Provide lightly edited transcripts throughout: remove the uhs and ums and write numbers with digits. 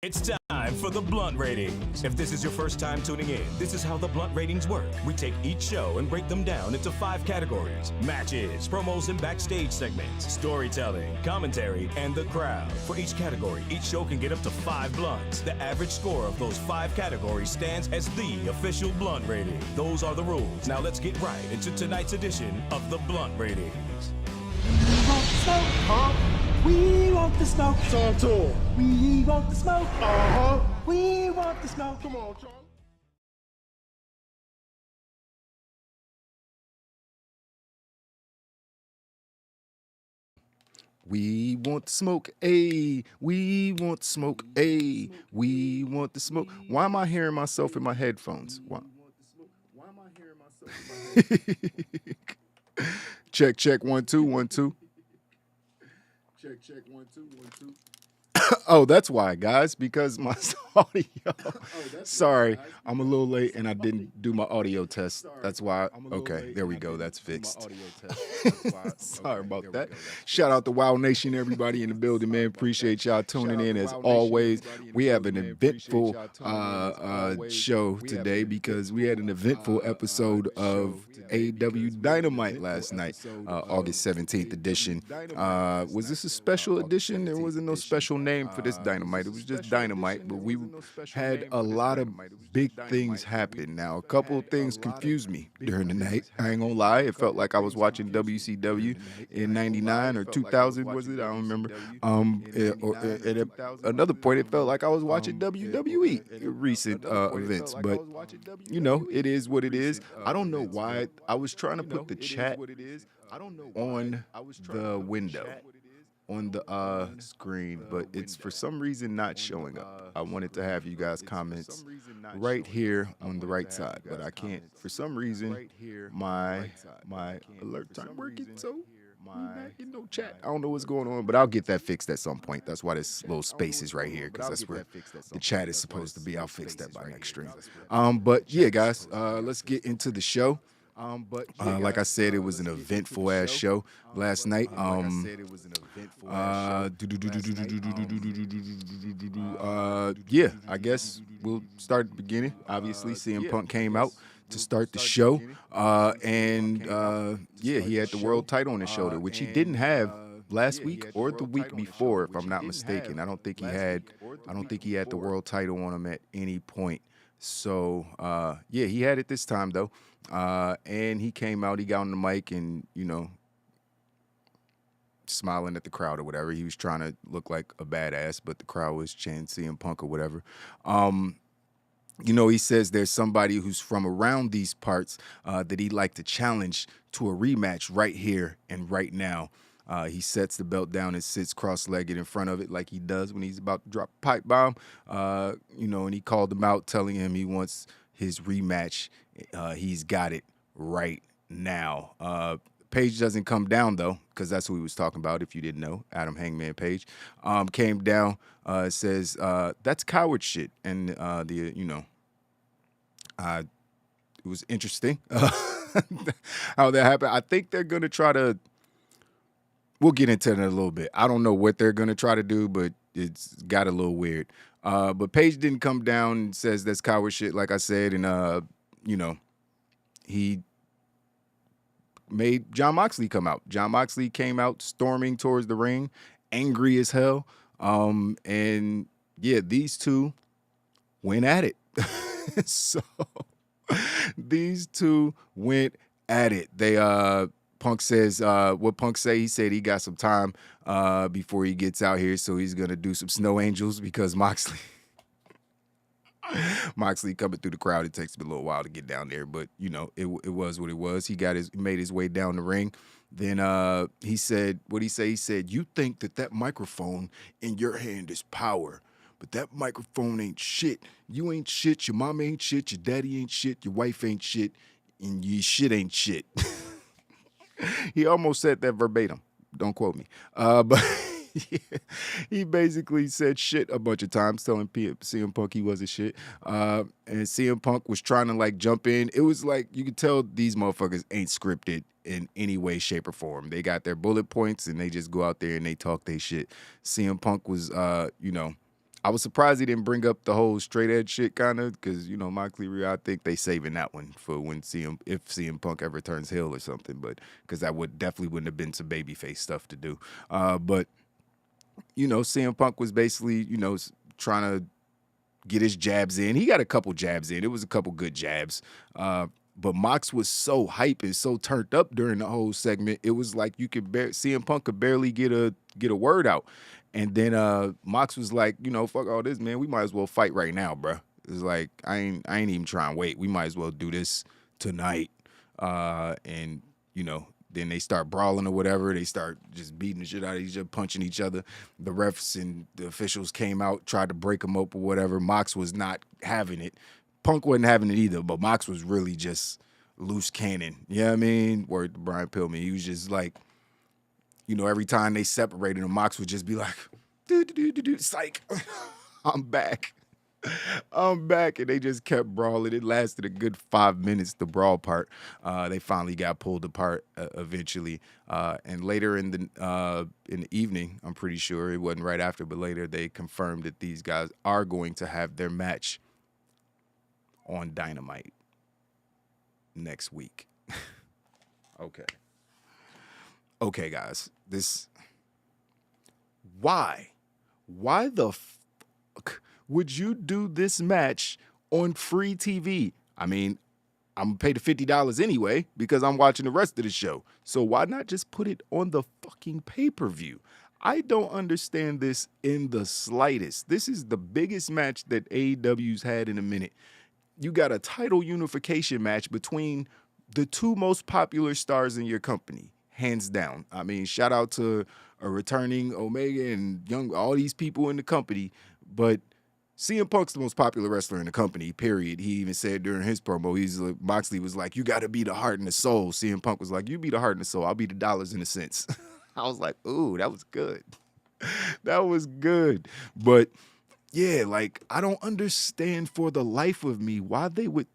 It's time for the Blunt Ratings. If this is your first time tuning in, this is how the Blunt Ratings work. We take each show and break them down into 5 categories: matches, promos and backstage segments, storytelling, commentary, and the crowd. For each category, each show can get up to 5 blunts. The average score of those 5 categories stands as the official Blunt Rating. Those are the rules. Now let's get right into tonight's edition of the Blunt Ratings. We want the smoke. Talk to him. We want the smoke. Uh-huh. We want the smoke. Come on, Charlie. We want the smoke, ayy. We want the smoke, ayy. We want the smoke. Why am I hearing myself in my headphones? Why? Check, check, 1 2 1 2. Check, 1 2 1 2. Oh, that's why, guys, because my audio. Sorry, I'm a little late and I didn't do my audio test. That's why. Okay, there we go. That's fixed. Sorry about that. Shout out to Wow Nation, everybody in the building, man. Appreciate y'all tuning in as always. We have an eventful show today because we had an eventful episode of AEW Dynamite last night, August 17th edition. Was this a special edition? There wasn't no special name for this Dynamite. It was just Dynamite, but we had a lot of big things happen. Now, a couple of things confused me during the night. I ain't gonna lie. It felt like I was watching WCW in 99 or 2000, was it? I don't remember. At another point, it felt like I was watching WWE recent events, but you know, it is what it is. I don't know why. I was trying to put the chat on the window, on the screen, but it's for some reason not showing up. I wanted to have you guys comments right here on the right side, but I can't. For some reason, my alert time working, so not getting no chat. I don't know what's going on, but I'll get that fixed at some point. That's why this little space is right here, because that's where the chat is supposed to be. I'll fix that by next stream. But yeah, guys, let's get into the show. Like I said, it was an eventful ass show last night. Yeah, I guess we'll start at the beginning. Obviously, CM Punk came out to start the show, and yeah, he had the world title on his shoulder, which he didn't have last week or the week before, if I'm not mistaken. I don't think he had the world title on him at any point. So yeah, he had it this time though, and he came out. He got on the mic and smiling at the crowd or whatever. He was trying to look like a badass, but the crowd was chanting CM Punk or whatever. He says there's somebody who's from around these parts that he'd like to challenge to a rematch right here and right now. He sets the belt down and sits cross-legged in front of it like he does when he's about to drop a pipe bomb. And he called him out, telling him he wants his rematch. He's got it right now. Page doesn't come down, though, because that's who he was talking about, if you didn't know. Adam Hangman Page came down, says, that's coward shit. And, it was interesting how that happened. I think they're going to try to, we'll get into it in a little bit. I don't know what they're going to try to do, but it's got a little weird. But Page didn't come down and says that's coward shit, like I said. And, he made Jon Moxley come out. Jon Moxley came out storming towards the ring, angry as hell. And yeah, these two went at it. So these two went at it. They Punk says what Punk say. He said he got some time before he gets out here, so he's gonna do some snow angels because Moxley coming through the crowd. It takes him a little while to get down there, but it was what it was. He made his way down the ring. Then he said, what he say? He said, "You think that microphone in your hand is power, but that microphone ain't shit. You ain't shit. Your mom ain't shit. Your daddy ain't shit. Your wife ain't shit, and your shit ain't shit." He almost said that verbatim. Don't quote me. But yeah, he basically said shit a bunch of times, telling CM Punk he wasn't shit. And CM Punk was trying to jump in. It was like you could tell these motherfuckers ain't scripted in any way, shape, or form. They got their bullet points and they just go out there and they talk their shit. CM Punk was, I was surprised he didn't bring up the whole straight edge shit, kind of, because Moxley, I think they saving that one for when if CM Punk ever turns heel or something, but because that definitely wouldn't have been some babyface stuff to do. But CM Punk was basically trying to get his jabs in. He got a couple jabs in. It was a couple good jabs. But Mox was so hype and so turned up during the whole segment. It was like CM Punk could barely get a word out. And then Mox was like, fuck all this, man. We might as well fight right now, bro. It's like I ain't even trying to wait. We might as well do this tonight. And then they start brawling or whatever. They start just beating the shit out of each other, punching each other. The refs and the officials came out, tried to break them up or whatever. Mox was not having it. Punk wasn't having it either, but Mox was really just loose cannon. You know what I mean? Word to Brian Pillman. He was just like, every time they separated him, Mox would just be like, psych, I'm back. I'm back. And they just kept brawling. It lasted a good 5 minutes, the brawl part. They finally got pulled apart eventually. And later in the evening, I'm pretty sure, it wasn't right after, but later they confirmed that these guys are going to have their match on Dynamite next week. Okay, guys. Why the fuck would you do this match on free TV? I mean, I'm going to pay the $50 anyway because I'm watching the rest of the show. So why not just put it on the fucking pay-per-view? I don't understand this in the slightest. This is the biggest match that AEW's had in a minute. You got a title unification match between the two most popular stars in your company, hands down. I mean, shout out to a returning Omega and all these people in the company, but CM Punk's the most popular wrestler in the company, period. He even said during his promo, Moxley was like, you got to be the heart and the soul. CM Punk was like, you be the heart and the soul. I'll be the dollars and the cents. I was like, ooh, that was good. That was good. But yeah, like, I don't understand for the life of me why they would.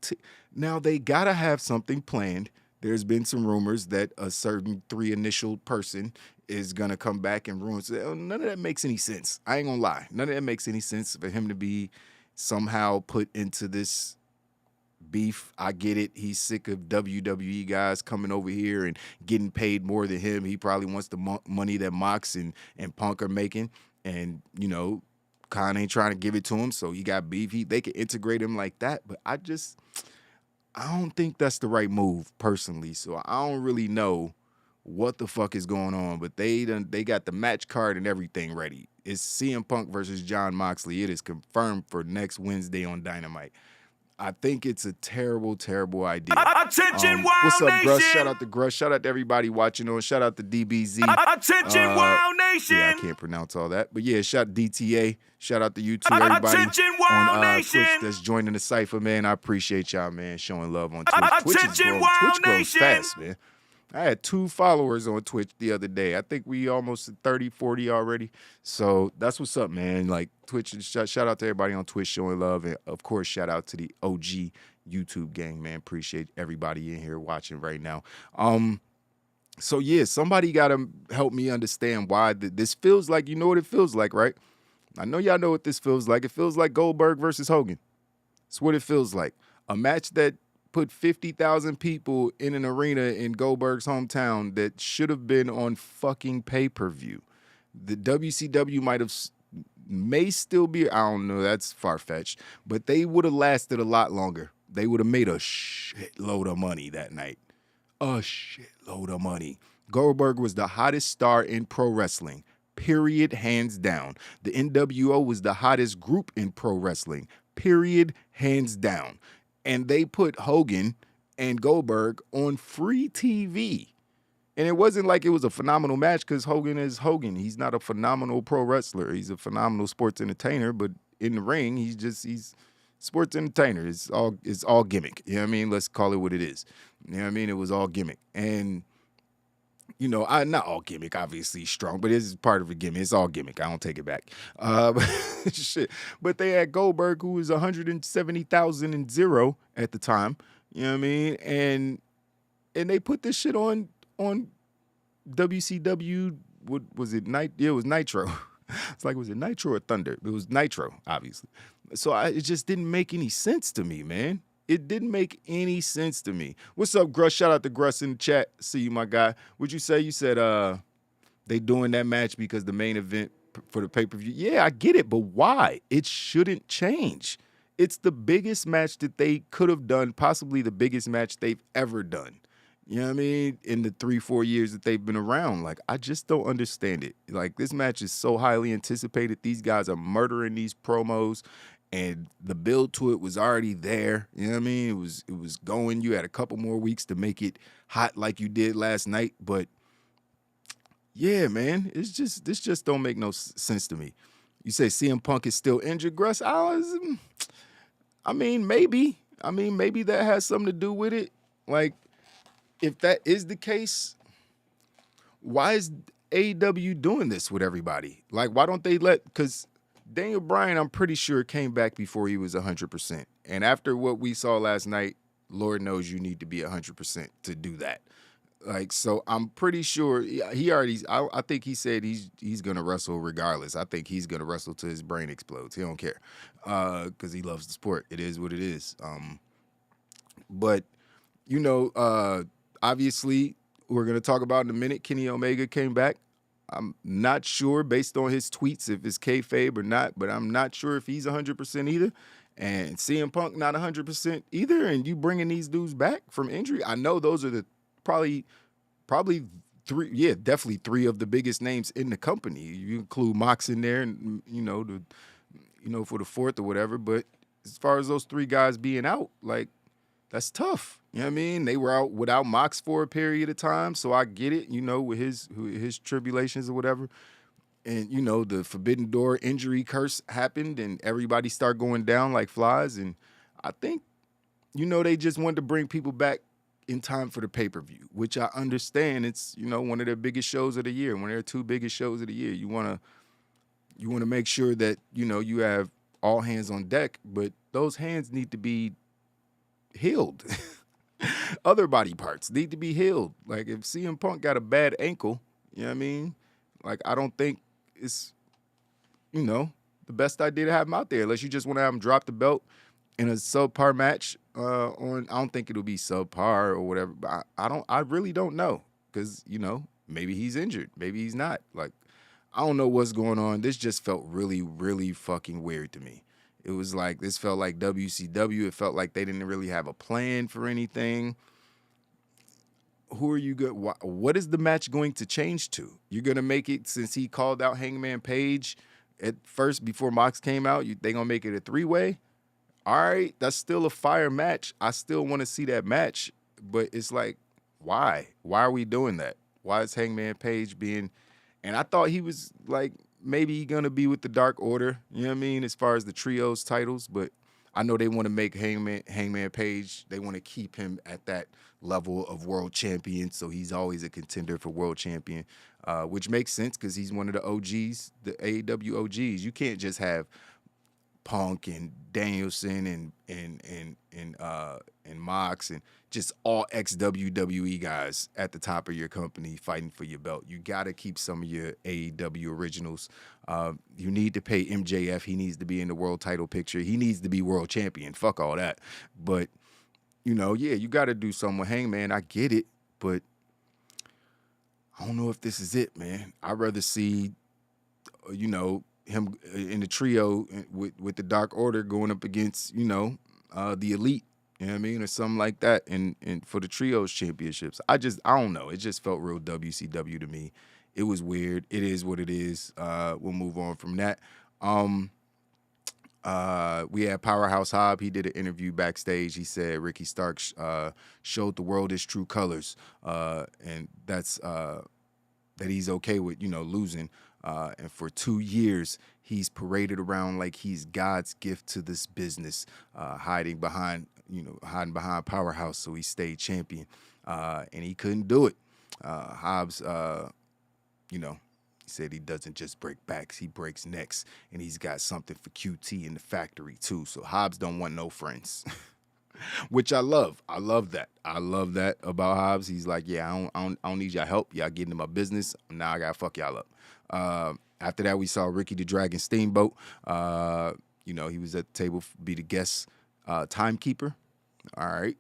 Now, they got to have something planned. There's been some rumors that a certain 3 initial person is going to come back and ruin. None of that makes any sense. I ain't going to lie. None of that makes any sense for him to be somehow put into this beef. I get it. He's sick of WWE guys coming over here and getting paid more than him. He probably wants the money that Mox and Punk are making. And, Khan ain't trying to give it to him, so he got beef. They could integrate him like that, but I don't think that's the right move, personally. So I don't really know what the fuck is going on, but they got the match card and everything ready. It's CM Punk versus Jon Moxley. It is confirmed for next Wednesday on Dynamite. I think it's a terrible, terrible idea. Attention, Wow what's up, Nation! Grush? Shout out to Grush. Shout out to everybody watching on. Shout out to DBZ. Attention, Wow Nation! Yeah, I can't pronounce all that. But yeah, shout DTA. Shout out to you too, everybody Attention, Wow on Nation! Twitch that's joining the cypher, man. I appreciate y'all, man, showing love on Twitch. Attention, Wow Twitch grows Nation! fast, man. I had 2 followers on Twitch the other day. I think we almost at 30, 40 already. So that's what's up, man. Like, Twitch, shout out to everybody on Twitch showing love. And, of course, shout out to the OG YouTube gang, man. Appreciate everybody in here watching right now. So, yeah, somebody got to help me understand why this feels like, you know what it feels like, right? I know y'all know what this feels like. It feels like Goldberg versus Hogan. It's what it feels like. A match that put 50,000 people in an arena in Goldberg's hometown that should have been on fucking pay-per-view. The WCW may still be, I don't know, that's far-fetched, but they would have lasted a lot longer. They would have made a shitload of money that night. A shitload of money. Goldberg was the hottest star in pro wrestling, period, hands down. The NWO was the hottest group in pro wrestling, period, hands down. And they put Hogan and Goldberg on free TV. And it wasn't like it was a phenomenal match because Hogan is Hogan. He's not a phenomenal pro wrestler. He's a phenomenal sports entertainer, but in the ring, he's sports entertainer. It's all gimmick. You know what I mean? Let's call it what it is. You know what I mean? It was all gimmick. And, not all gimmick, obviously strong, but it's part of a gimmick. It's all gimmick. I don't take it back. Shit. But they had Goldberg, who was 170,000 and 0 at the time. You know what I mean? And they put this shit on WCW. What was it? It was Nitro. It's like, was it Nitro or Thunder? It was Nitro, obviously. So it just didn't make any sense to me, man. It didn't make any sense to me. What's up, Gruss? Shout out to Gruss in the chat. See you, my guy. What'd you say? You said they doing that match because the main event for the pay-per-view. Yeah, I get it, but why? It shouldn't change. It's the biggest match that they could have done, possibly the biggest match they've ever done. You know what I mean? In the 3-4 years that they've been around. Like, I just don't understand it. Like, this match is so highly anticipated. These guys are murdering these promos, and the build to it was already there. You know what I mean? It was going. You had a couple more weeks to make it hot like you did last night. But, yeah, man, this just don't make no sense to me. You say CM Punk is still injured, Gruss? I mean, maybe. Maybe that has something to do with it. Like, if that is the case, why is AEW doing this with everybody? Like, why don't they because Daniel Bryan, I'm pretty sure, came back before he was 100%. And after what we saw last night, Lord knows you need to be 100% to do that. Like, so I'm pretty sure he already, I think he said he's going to wrestle regardless. I think he's going to wrestle till his brain explodes. He don't care because he loves the sport. It is what it is. But, you know, obviously, we're going to talk about in a minute, Kenny Omega came back. I'm not sure, based on his tweets, if it's kayfabe or not, but I'm not sure if he's 100% either. And CM Punk not 100% either, and you bringing these dudes back from injury. I know those are the probably three, yeah, definitely three of the biggest names in the company. You include Mox in there, and for the fourth or whatever. But as far as those three guys being out, like, that's tough. You know what I mean? They were out without Mox for a period of time, so I get it, with his tribulations or whatever. And, the Forbidden Door injury curse happened, and everybody started going down like flies. And I think, they just wanted to bring people back in time for the pay-per-view, which I understand. It's, one of their biggest shows of the year, one of their two biggest shows of the year. You want to make sure that, you have all hands on deck, but those hands need to be healed. Other body parts need to be healed. Like, if CM Punk got a bad ankle, you know what I mean? Like, I don't think it's, the best idea to have him out there, unless you just want to have him drop the belt in a subpar match. I don't think it'll be subpar or whatever, but I really don't know, because, maybe he's injured, maybe he's not. Like, I don't know what's going on. This just felt really, really fucking weird to me. It was like, this felt like WCW. It felt like they didn't really have a plan for anything. Who are you good? What is the match going to change to? You're going to make it, since he called out Hangman Page at first before Mox came out, they going to make it a three-way? All right, that's still a fire match. I still want to see that match, but it's like, why? Why are we doing that? Why is Hangman Page being... And I thought he was like, maybe going to be with the Dark Order, you know what I mean, as far as the trios titles, but I know they want to make Hangman Page, they want to keep him at that level of world champion, so he's always a contender for world champion, which makes sense because he's one of the OGs, the AEW OGs. You can't just have Punk and Danielson and Mox and just all ex-WWE guys at the top of your company fighting for your belt. You got to keep some of your AEW originals. You need to pay MJF. He needs to be in the world title picture. He needs to be world champion. Fuck all that. But, you got to do something with Hangman. I get it, but I don't know if this is it, man. I'd rather see, him in the trio with the Dark Order going up against, the Elite, you know what I mean, or something like that, and for the trios championships. I don't know. It just felt real WCW to me. It was weird. It is what it is. We'll move on from that. We had Powerhouse Hobb. He did an interview backstage. He said Ricky Starks showed the world his true colors, and that's that he's okay with, losing. And for 2 years, he's paraded around like he's God's gift to this business, hiding behind Powerhouse, so he stayed champion. And he couldn't do it. Hobbs, he said he doesn't just break backs, he breaks necks, and he's got something for QT in the factory too. So Hobbs don't want no friends, which I love. I love that. I love that about Hobbs. He's like, yeah, I don't need y'all help. Y'all getting in my business. Now I gotta fuck y'all up. After that, we saw Ricky the Dragon Steamboat. He was at the table, be the guest timekeeper. All right.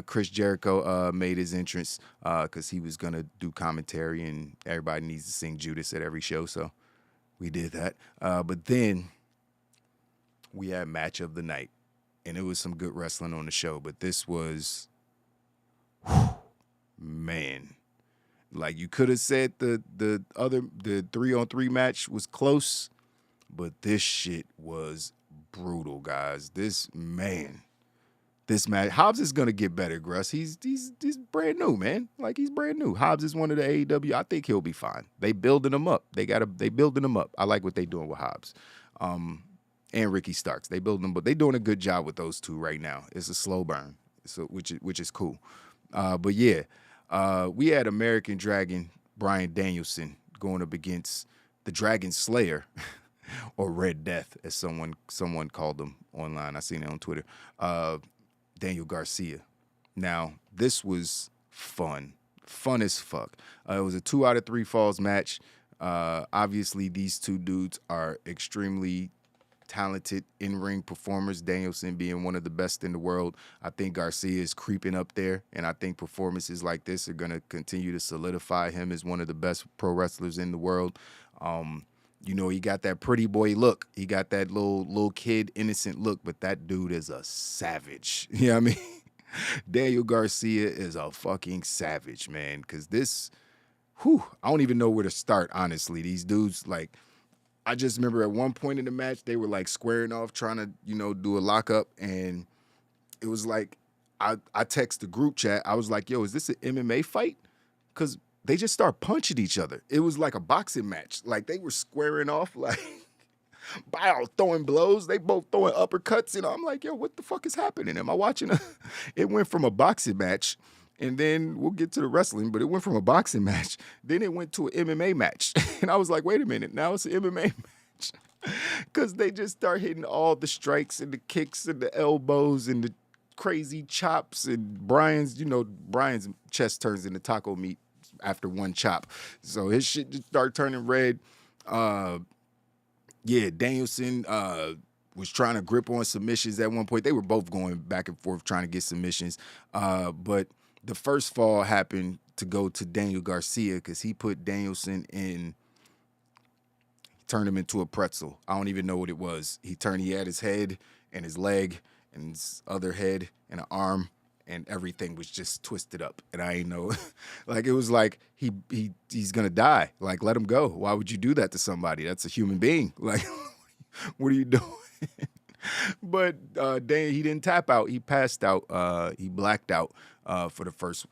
Chris Jericho made his entrance because he was going to do commentary, and everybody needs to sing Judas at every show, so we did that. But then we had match of the night, and it was some good wrestling on the show, but this was, man. Like, you could have said the 3-on-3 match was close, but this shit was brutal, guys. This match, Hobbs is gonna get better, Gruss. He's brand new, man. Like, he's brand new. Hobbs is one of the AEW. I think he'll be fine. They building him up. They building him up. I like what they doing with Hobbs, and Ricky Starks. They building them, but they doing a good job with those two right now. It's a slow burn, so which is cool. But yeah, we had American Dragon Bryan Danielson going up against the Dragon Slayer, or Red Death, as someone called him online. I seen it on Twitter. Daniel Garcia. Now, this was fun as fuck. It was a 2 out of 3 falls match. Obviously, these two dudes are extremely talented in-ring performers, Danielson being one of the best in the world. I think Garcia is creeping up there, and I think performances like this are going to continue to solidify him as one of the best pro wrestlers in the world. He got that pretty boy look. He got that little kid innocent look, but that dude is a savage. You know what I mean? Daniel Garcia is a fucking savage, man, because this, I don't even know where to start, honestly. These dudes, like, I just remember at one point in the match, they were, like, squaring off, trying to, do a lockup, and it was like, I text the group chat. I was like, yo, is this an MMA fight? Because they just start punching each other. It was like a boxing match. Like, they were squaring off, like, throwing blows. They both throwing uppercuts. I'm like, yo, what the fuck is happening? Am I watching It went from a boxing match, and then we'll get to the wrestling, but it went from a boxing match. Then it went to an MMA match. And I was like, wait a minute, now it's an MMA match. Because they just start hitting all the strikes and the kicks and the elbows and the crazy chops. And Brian's chest turns into taco meat after one chop. So his shit just started turning red. Danielson was trying to grip on submissions at one point. They were both going back and forth trying to get submissions. But the first fall happened to go to Daniel Garcia because he put Danielson in, turned him into a pretzel. I don't even know what it was. He had his head and his leg and his other head and an arm, and everything was just twisted up. And I ain't know, like, it was like he's gonna die. Like, let him go. Why would you do that to somebody? That's a human being. Like, what are you doing? But he didn't tap out. He passed out. He blacked out for the first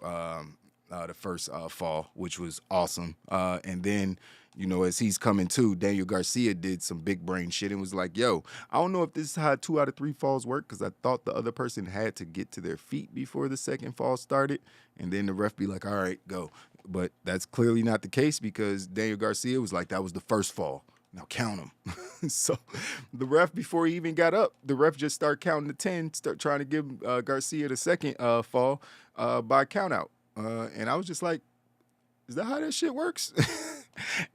fall, which was awesome. And then, as he's coming to, Daniel Garcia did some big brain shit and was like, yo, I don't know if this is how 2 out of 3 falls work, because I thought the other person had to get to their feet before the second fall started, and then the ref be like, all right, go. But that's clearly not the case, because Daniel Garcia was like, that was the first fall. Now count them. So the ref, before he even got up, the ref just started counting to 10, start trying to give Garcia the second fall by count out. And I was just like, is that how that shit works?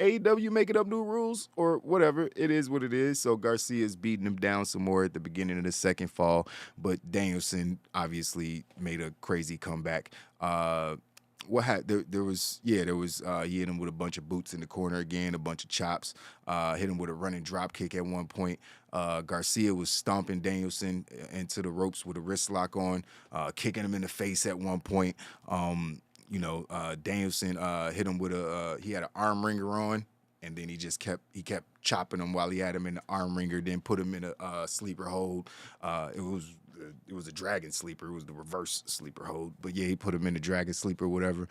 AEW making up new rules or whatever. It is what it is. So Garcia's beating him down some more at the beginning of the second fall, but Danielson obviously made a crazy comeback. What happened? There was he hit him with a bunch of boots in the corner again, a bunch of chops, hit him with a running drop kick at one point. Garcia was stomping Danielson into the ropes with a wrist lock on, kicking him in the face at one point. Danielson hit him with he had an arm wringer on, and then he kept chopping him while he had him in the arm wringer, then put him in a sleeper hold. It was a dragon sleeper. It was the reverse sleeper hold. But yeah, he put him in the dragon sleeper, whatever.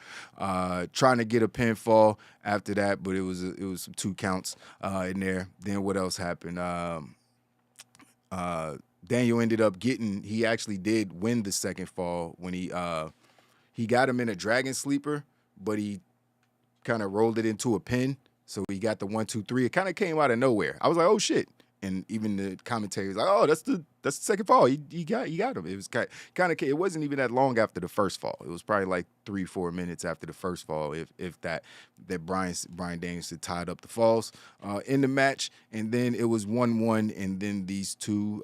Trying to get a pinfall after that, but it was some 2 counts in there. Then what else happened? Daniel ended up he actually did win the second fall when he got him in a dragon sleeper, but he kind of rolled it into a pin. So he got the 1, 2, 3. It kind of came out of nowhere. I was like, oh shit. And even the commentary was like, "Oh, that's the second fall. You got him." It was kind of. It wasn't even that long after the first fall. It was probably like 3-4 minutes after the first fall, if that Brian Danielson tied up the falls in the match, and then it was 1-1, and then these two,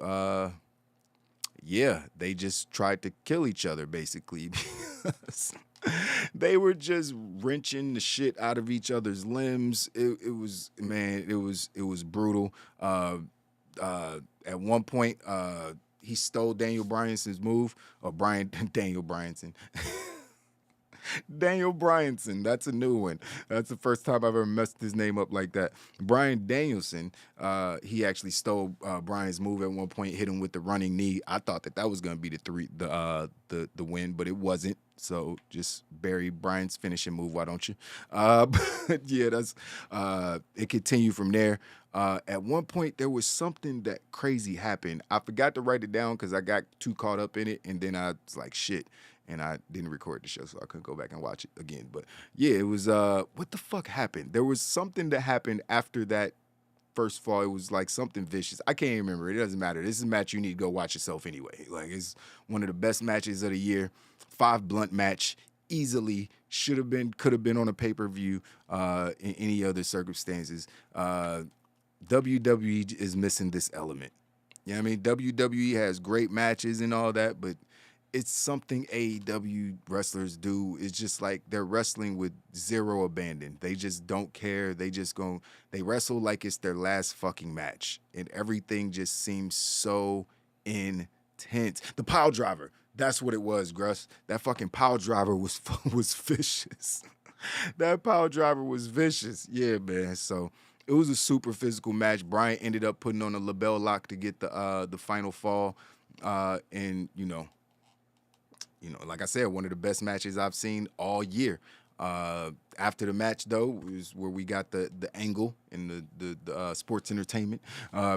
they just tried to kill each other basically because they were just wrenching the shit out of each other's limbs. It was brutal. At one point, he stole Daniel Bryanson's move, or Daniel Bryanson. Daniel Bryanson, that's a new one. That's the first time I've ever messed his name up like that. Bryan Danielson, he actually stole Bryan's move at one point, hit him with the running knee. I thought that was going to be the win, but it wasn't. So just bury Bryan's finishing move, why don't you? But yeah, that's it continued from there. At one point, there was something that crazy happened. I forgot to write it down because I got too caught up in it, and then I was like, shit. And I didn't record the show, so I couldn't go back and watch it again. But yeah, it was, what the fuck happened? There was something that happened after that first fall. It was like something vicious. I can't remember. It doesn't matter. This is a match you need to go watch yourself anyway. Like, it's one of the best matches of the year. 5 blunt match. Easily could have been on a pay-per-view in any other circumstances. WWE is missing this element. You know what I mean? WWE has great matches and all that, but it's something AEW wrestlers do. It's just like they're wrestling with zero abandon. They just don't care. They wrestle like it's their last fucking match. And everything just seems so intense. The pile driver, that's what it was, Gruss. That fucking pile driver was vicious. That pile driver was vicious. Yeah, man. So it was a super physical match. Bryan ended up putting on a label lock to get the final fall. And, like I said, one of the best matches I've seen all year. After the match, though, is where we got the angle in the sports entertainment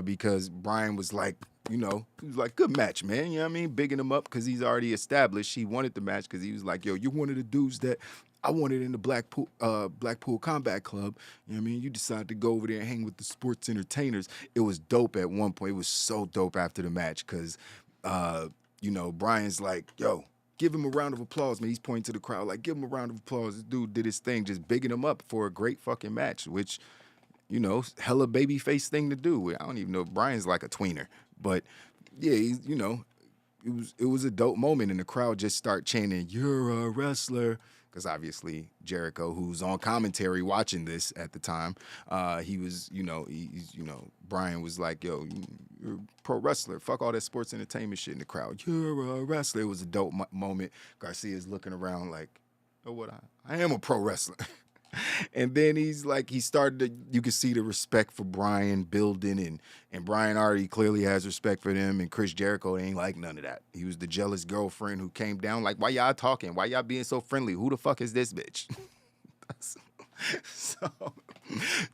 because Bryan was like, he was like, good match, man. You know what I mean? Bigging him up because he's already established. He wanted the match because he was like, yo, you're one of the dudes that I wanted in the Blackpool Combat Club. You know what I mean? You decided to go over there and hang with the sports entertainers. It was dope at one point. It was so dope after the match because, Bryan's like, yo, give him a round of applause, man. He's pointing to the crowd like, give him a round of applause. This dude did his thing, just bigging him up for a great fucking match, which, hella babyface thing to do. I don't even know if Bryan's like a tweener. But, yeah, it was a dope moment, and the crowd just start chanting, you're a wrestler. Because obviously Jericho, who's on commentary watching this at the time, he was, Bryan was like, yo, you're a pro wrestler. Fuck all that sports entertainment shit in the crowd. You're a wrestler. It was a dope moment. Garcia's looking around like, oh, what? I am a pro wrestler. And then you could see the respect for Bryan building, and Bryan already clearly has respect for them, and Chris Jericho ain't like none of that. He was the jealous girlfriend who came down like, why y'all talking? Why y'all being so friendly? Who the fuck is this bitch?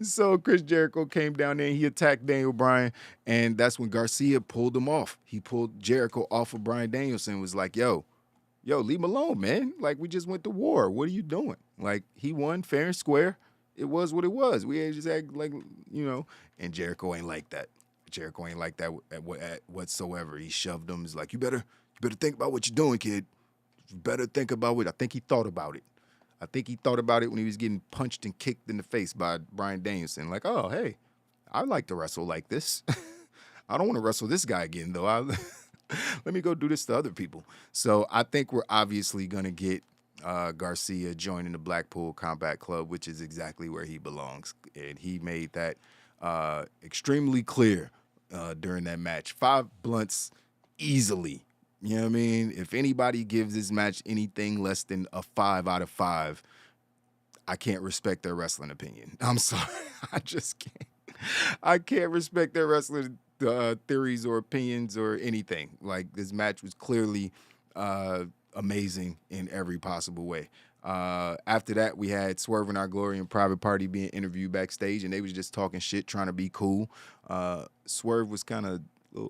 So Chris Jericho came down there and he attacked Daniel Bryan, and that's when Garcia pulled him off. He pulled Jericho off of Bryan Danielson and was like, yo, leave him alone, man. Like, we just went to war. What are you doing? Like, he won fair and square. It was what it was. We just act like, and Jericho ain't like that. Jericho ain't like that whatsoever. He shoved him. He's like, you better think about what you're doing, kid. You better think about what. I think he thought about it. When he was getting punched and kicked in the face by Bryan Danielson. Like, oh, hey, I like to wrestle like this. I don't want to wrestle this guy again, though. Let me go do this to other people. So I think we're obviously going to get Garcia joining the Blackpool Combat Club, which is exactly where he belongs. And he made that extremely clear during that match. 5 blunts easily. You know what I mean? If anybody gives this match anything less than a 5 out of 5, I can't respect their wrestling opinion. I'm sorry. I just can't. I can't respect their wrestling theories or opinions or anything. Like, this match was clearly amazing in every possible way. After that, we had Swerve and Our Glory and Private Party being interviewed backstage, and they was just talking shit, trying to be cool. Swerve was kind of, a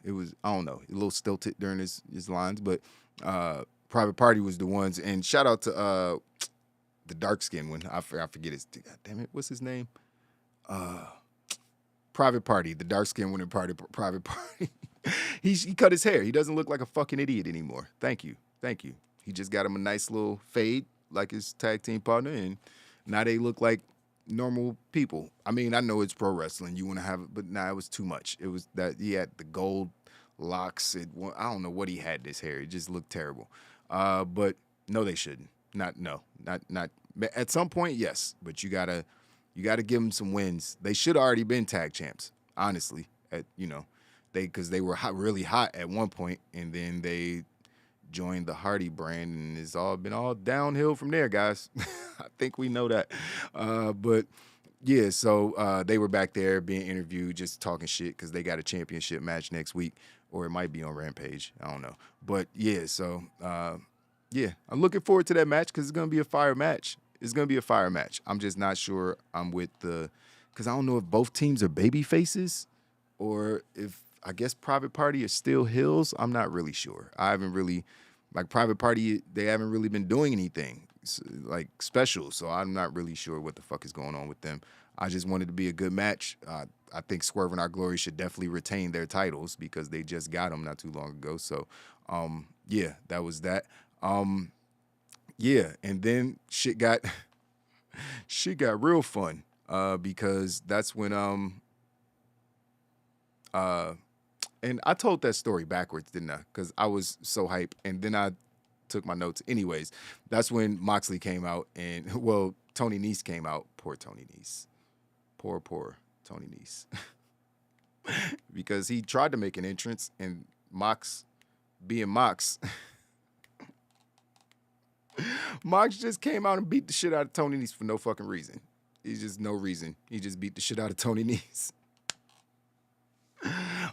little stilted during his lines, but Private Party was the ones. And shout out to the dark skinned one. I forget his. God damn it, what's his name? Private Party, the dark-skinned one in Private Party. He cut his hair. He doesn't look like a fucking idiot anymore. Thank you. He just got him a nice little fade like his tag team partner, and now they look like normal people. I mean, I know it's pro wrestling. You want to have it, but it was too much. It was that he had the gold locks. I don't know what he had this hair. It just looked terrible. But no, they shouldn't. Not at some point, yes, but you gotta give them some wins. They should have already been tag champs, honestly. Because they were really hot at one point, and then they joined the Hardy brand, and it's all been all downhill from there, guys. I think we know that. But yeah, so they were back there being interviewed, just talking shit because they got a championship match next week, or it might be on Rampage. I don't know. But yeah, so yeah, I'm looking forward to that match because it's gonna be a fire match. I'm just not sure I'm with because I don't know if both teams are baby faces or if I guess Private Party is still heels. I'm not really sure. I haven't really, Private Party, they haven't really been doing anything special, so I'm not really sure what the fuck is going on with them. I just wanted to be a good match. I think Swerve and Our Glory should definitely retain their titles because they just got them not too long ago. So, yeah, that was that. Yeah, and then shit got real fun because that's when and I told that story backwards, didn't I? Because I was so hype, and then I took my notes. Anyways, that's when Moxley came out, and Tony Nese came out. Poor Tony Nese. Poor Tony Nese. Because he tried to make an entrance, and Mox, being Mox, Mox just came out and beat the shit out of Tony Nese for no fucking reason. He's just no reason. He just beat the shit out of Tony Nese.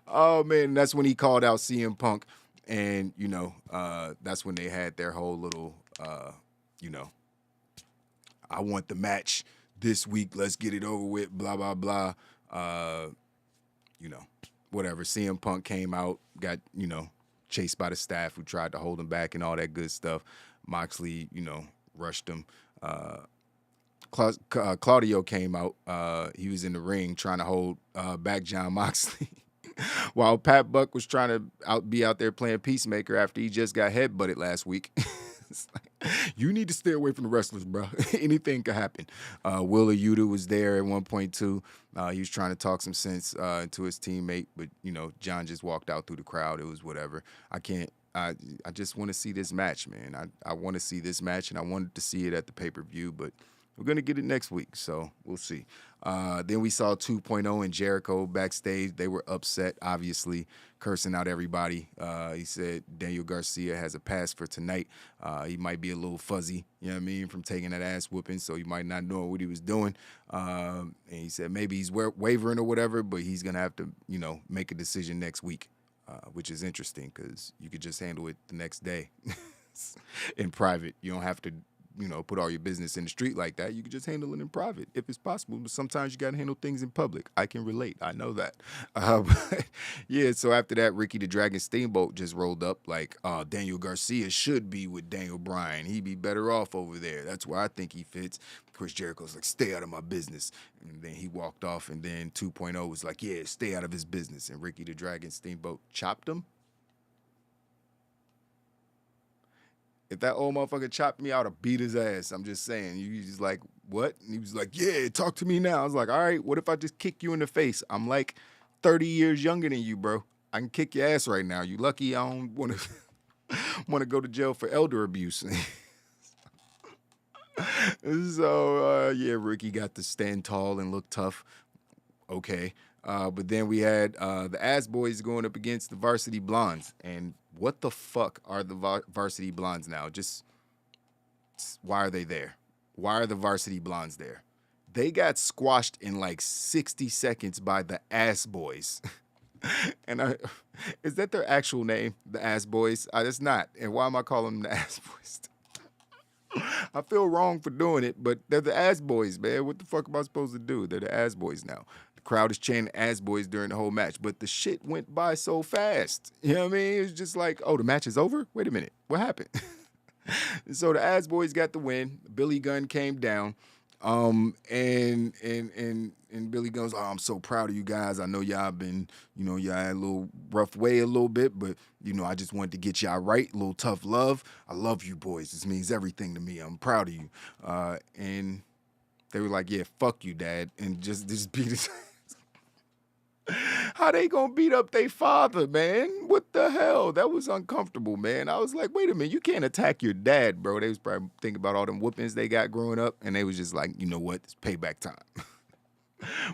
Oh, man, that's when he called out CM Punk. And, that's when they had their whole little, I want the match this week. Let's get it over with, blah, blah, blah. Whatever. CM Punk came out, got, chased by the staff who tried to hold him back and all that good stuff. Moxley, rushed him. Claudio came out. He was in the ring trying to hold back John Moxley. While Pat Buck was trying to be out there playing Peacemaker after he just got headbutted last week. You need to stay away from the wrestlers, bro. Anything could happen. Willa Yuta was there at one point, too. He was trying to talk some sense to his teammate, but, John just walked out through the crowd. It was whatever. I just want to see this match, man. I want to see this match, and I wanted to see it at the pay-per-view, but we're going to get it next week, so we'll see. Then we saw 2.0 and Jericho backstage. They were upset, obviously, cursing out everybody. He said Daniel Garcia has a pass for tonight. He might be a little fuzzy, from taking that ass whooping, so he might not know what he was doing. And he said maybe he's wavering or whatever, but he's going to have to, make a decision next week, which is interesting because you could just handle it the next day in private. You don't have to put all your business in the street like that. You can just handle it in private if it's possible. But sometimes you got to handle things in public. I can relate. I know that. But yeah, so after that, Ricky the Dragon Steamboat just rolled up like, Daniel Garcia should be with Daniel Bryan. He'd be better off over there. That's where I think he fits. Chris Jericho's like, stay out of my business. And then he walked off, and then 2.0 was like, yeah, stay out of his business. And Ricky the Dragon Steamboat chopped him. If that old motherfucker chopped me out, I'd beat his ass. I'm just saying. You just like, what? And he was like, yeah, talk to me now. I was like, all right, what if I just kick you in the face? I'm like 30 years younger than you, bro. I can kick your ass right now. You lucky I don't want to go to jail for elder abuse. So, yeah, Ricky got to stand tall and look tough. Okay. But then we had the Ass Boys going up against the Varsity Blondes. And what the fuck are the Varsity Blondes now? Just why are they there? Why are the Varsity Blondes there? They got squashed in like 60 seconds by the Ass Boys. And is that their actual name, the Ass Boys? It's not. And why am I calling them the Ass Boys? I feel wrong for doing it, but they're the Ass Boys, man. What the fuck am I supposed to do? They're the Ass Boys now. The crowd is chanting Ass Boys during the whole match, but the shit went by so fast. You know what I mean? It's just like, oh, the match is over? Wait a minute. What happened? So the Ass Boys got the win. Billy Gunn came down. And Billy goes, "Oh, I'm so proud of you guys. I know y'all been, y'all had a little rough way a little bit, but I just wanted to get y'all right. A little tough love. I love you boys. This means everything to me. I'm proud of you." And they were like, "Yeah, fuck you, Dad," and just beat his. How they gonna beat up their father, man? What the hell? That was uncomfortable, man. I was like, wait a minute, you can't attack your dad, bro. They was probably thinking about all them whoopings they got growing up, and they was just like, you know what? It's payback time.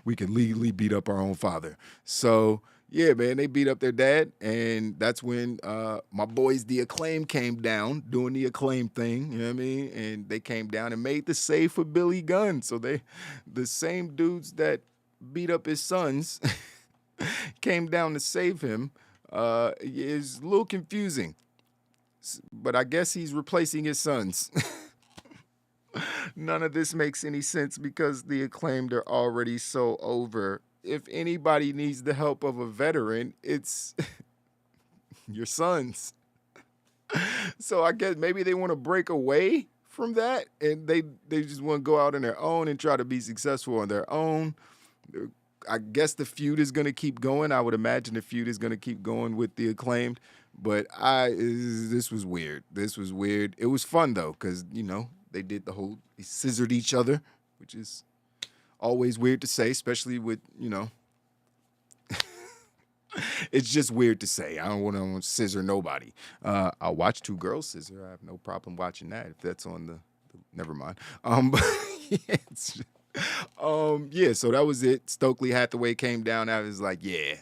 We can legally beat up our own father. So, yeah, man, they beat up their dad, and that's when my boys, The Acclaim, came down doing the Acclaim thing, you know what I mean? And they came down and made the save for Billy Gunn. So the same dudes that beat up his sons came down to save him. Is a little confusing, but I guess he's replacing his sons. None of this makes any sense because The Acclaimed are already so over. If anybody needs the help of a veteran, it's your sons. So I guess maybe they want to break away from that, and they just want to go out on their own and try to be successful on their own. I guess the feud is going to keep going. I would imagine the feud is going to keep going with The Acclaimed. But this was weird. This was weird. It was fun, though, because, they did they scissored each other, which is always weird to say, especially with, it's just weird to say. I don't want to scissor nobody. I'll watch two girls scissor. I have no problem watching that if that's on the never mind. So that was it. Stokely Hathaway came down. I was like, yeah,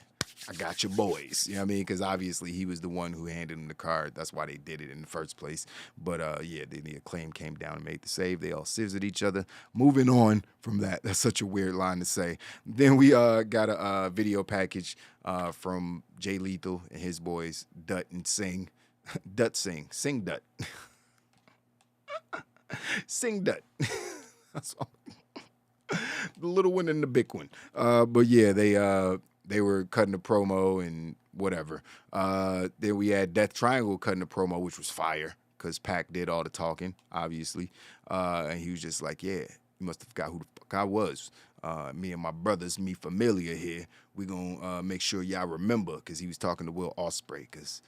I got your boys. You know what I mean? Because obviously he was the one who handed him the card. That's why they did it in the first place. But the Acclaim came down and made the save. They all scissored each other. Moving on from that. That's such a weird line to say. Then we got a video package from Jay Lethal and his boys, Dutt and Sing. Dutt Sing. Sing Dutt. Sing Dutt. That's all. The little one and the big one. But yeah, they were cutting a promo and whatever. Then we had Death Triangle cutting a promo, which was fire because Pac did all the talking, obviously. And he was just like, yeah, you must have forgot who the fuck I was. Me and my brothers, me familiar here. We gonna make sure y'all remember because he was talking to Will Ospreay because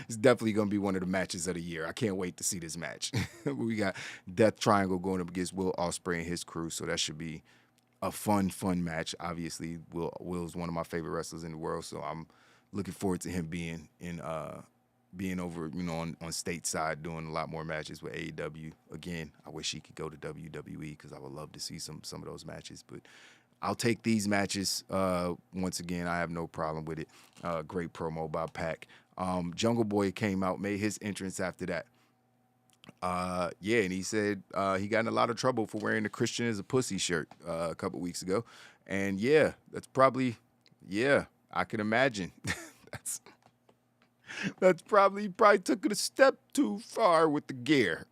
it's definitely going to be one of the matches of the year. I can't wait to see this match. We got Death Triangle going up against Will Ospreay and his crew, so that should be a fun match. Obviously, Will's one of my favorite wrestlers in the world, so I'm looking forward to him being over, on stateside, doing a lot more matches with AEW. Again, I wish he could go to WWE because I would love to see some of those matches, but I'll take these matches. Once again, I have no problem with it. Great promo by Pac. Jungle Boy came out, made his entrance after that. And he said he got in a lot of trouble for wearing the Christian is a pussy shirt a couple weeks ago. And that's probably, I can imagine. That's probably took it a step too far with the gear.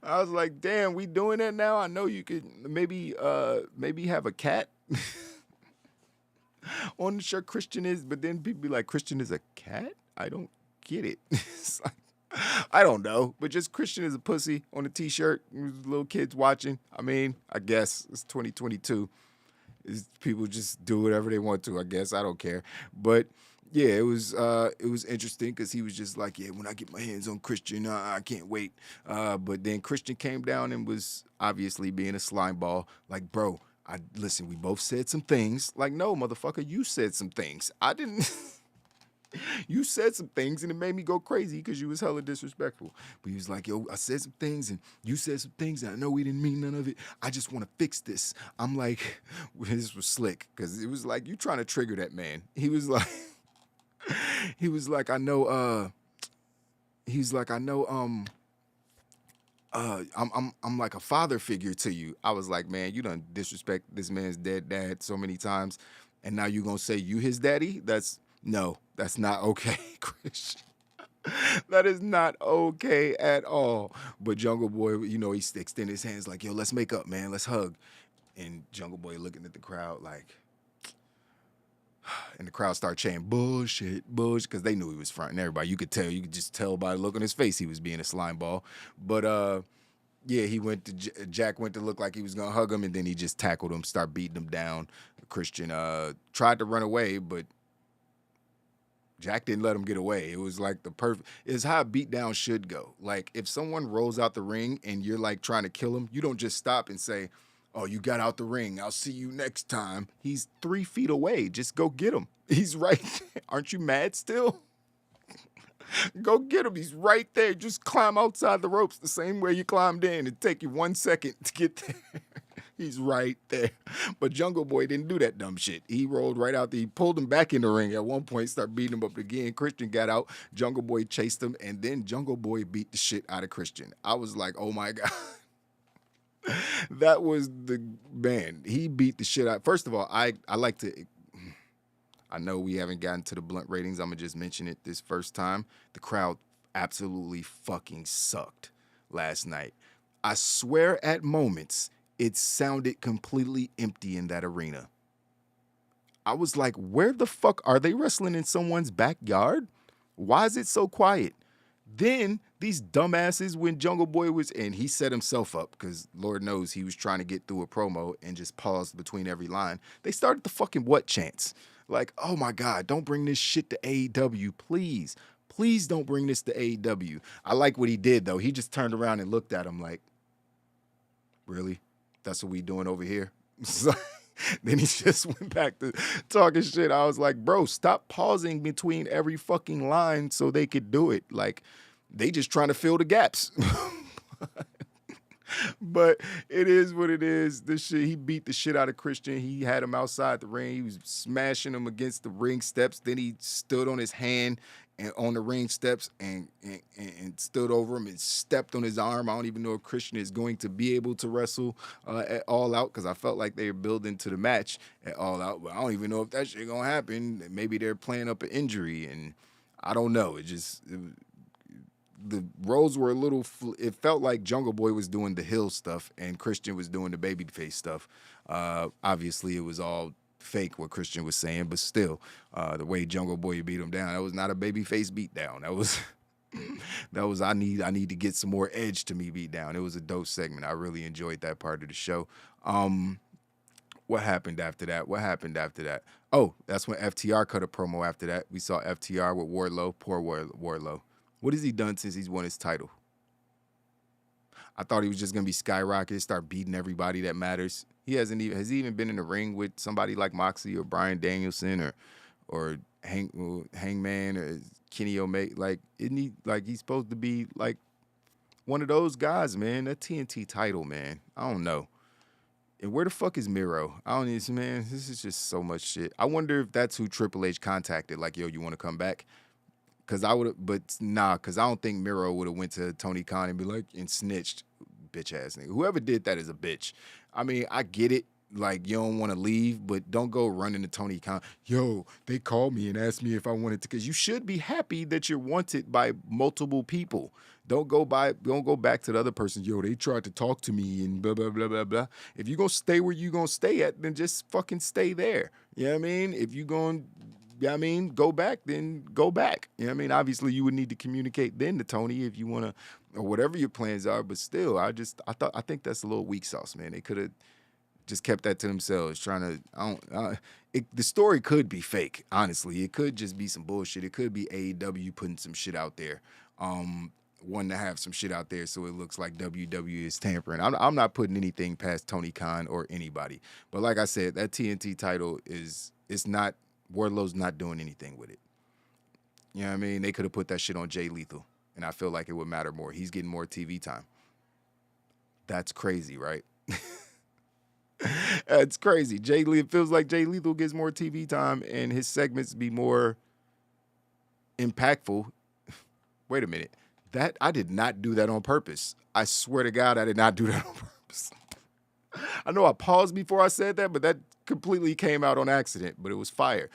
I was like, damn, we doing that now? I know you could maybe have a cat on the shirt Christian is, but then people be like, Christian is a cat? I don't get it. It's like, I don't know, but just Christian is a pussy on a t-shirt. Little kids watching. I mean, I guess it's 2022. People just do whatever they want to, I guess. I don't care. But yeah, it was interesting because he was just like, yeah, when I get my hands on Christian, I can't wait. But then Christian came down and was obviously being a slime ball. Like, bro, listen, we both said some things. Like, no, motherfucker, you said some things. I didn't. You said some things and it made me go crazy because you was hella disrespectful. But he was like, yo, I said some things and you said some things and I know we didn't mean none of it. I just want to fix this. I'm like, this was slick because it was like, you trying to trigger that man. He was like, I know, I'm like a father figure to you. I was like, man, you done disrespect this man's dead dad so many times. And now you going to say you his daddy? No, that's not okay, Christian. That is not okay at all. But Jungle Boy, he extended his hands like, yo, let's make up, man. Let's hug. And Jungle Boy looking at the crowd like, And the crowd started chanting bullshit, bullshit, because they knew he was fronting everybody. You could just tell by the look on his face he was being a slime ball. But yeah, Jack went to look like he was gonna hug him, and then he just tackled him, start beating him down. Christian tried to run away, but Jack didn't let him get away. It was like it's how a beatdown should go. Like, if someone rolls out the ring and you're like trying to kill him, you don't just stop and say, oh, you got out the ring, I'll see you next time. He's 3 feet away. Just go get him. He's right there. Aren't you mad still? Go get him. He's right there. Just climb outside the ropes the same way you climbed in. It'd take you 1 second to get there. He's right there. But Jungle Boy didn't do that dumb shit. He rolled right out there. He pulled him back in the ring at one point, started beating him up again. Christian got out. Jungle Boy chased him, and then Jungle Boy beat the shit out of Christian. I was like, oh my God. That was the man. He beat the shit out. First of all, I like to. I know we haven't gotten to the blunt ratings. I'm gonna just mention it this first time. The crowd absolutely fucking sucked last night. I swear, at moments it sounded completely empty in that arena. I was like, where the fuck are they wrestling, in someone's backyard? Why is it so quiet? Then these dumbasses, when Jungle Boy was in, he set himself up because Lord knows he was trying to get through a promo and just paused between every line. They started the fucking what chants. Like, oh my God, don't bring this shit to AEW, please. Please don't bring this to AEW. I like what he did, though. He just turned around and looked at him like, really? That's what we doing over here? Then he just went back to talking shit. I was like, bro, stop pausing between every fucking line so they could do it. Like, they just trying to fill the gaps. But it is what it is. This shit, he beat the shit out of Christian. He had him outside the ring. He was smashing him against the ring steps. Then he stood on his hand and on the ring steps and stood over him and stepped on his arm. I don't even know if Christian is going to be able to wrestle at All Out, because I felt like they were building to the match at All Out. But I don't even know if that shit gonna happen. Maybe they're playing up an injury, and I don't know. The roles were a little. It felt like Jungle Boy was doing the heel stuff and Christian was doing the babyface stuff. Obviously, it was all fake what Christian was saying, but still, the way Jungle Boy beat him down, that was not a babyface beat down. That was I need to get some more edge to me beat down. It was a dope segment. I really enjoyed that part of the show. What happened after that? Oh, that's when FTR cut a promo after that. We saw FTR with Wardlow. Poor Wardlow. What has he done since he's won his title? I thought he was just going to be skyrocketed, start beating everybody that matters. Has he even been in the ring with somebody like Moxley or Bryan Danielson or Hangman or Kenny Omega? Like, isn't he, like, he's supposed to be like one of those guys, man? That TNT title, man. I don't know. And where the fuck is Miro? I don't need, man. This is just so much shit. I wonder if that's who Triple H contacted. Like, yo, you want to come back? Because I would have, but nah, because I don't think Miro would have went to Tony Khan and be like, and snitched, bitch ass nigga. Whoever did that is a bitch. I mean, I get it. Like, you don't want to leave, but don't go running to Tony Khan. Yo, they called me and asked me if I wanted to, because you should be happy that you're wanted by multiple people. Don't go back to the other person. Yo, they tried to talk to me and blah, blah, blah, blah, blah. If you're going to stay where you're going to stay at, then just fucking stay there. You know what I mean? If you're going to, go back, then go back. You know what I mean? Obviously, you would need to communicate then to Tony if you want to, or whatever your plans are. But still, I think that's a little weak sauce, man. They could have just kept that to themselves, trying to, the story could be fake, honestly. It could just be some bullshit. It could be AEW putting some shit out there. Wanting to have some shit out there so it looks like WWE is tampering. I'm not putting anything past Tony Khan or anybody. But like I said, that TNT title it's not, Wardlow's not doing anything with it. You know what I mean? They could have put that shit on Jay Lethal, and I feel like it would matter more. He's getting more TV time. That's crazy, right? That's crazy. It feels like Jay Lethal gets more TV time and his segments be more impactful. Wait a minute. I did not do that on purpose. I swear to God, I did not do that on purpose. I know I paused before I said that, but that completely came out on accident, but it was fire.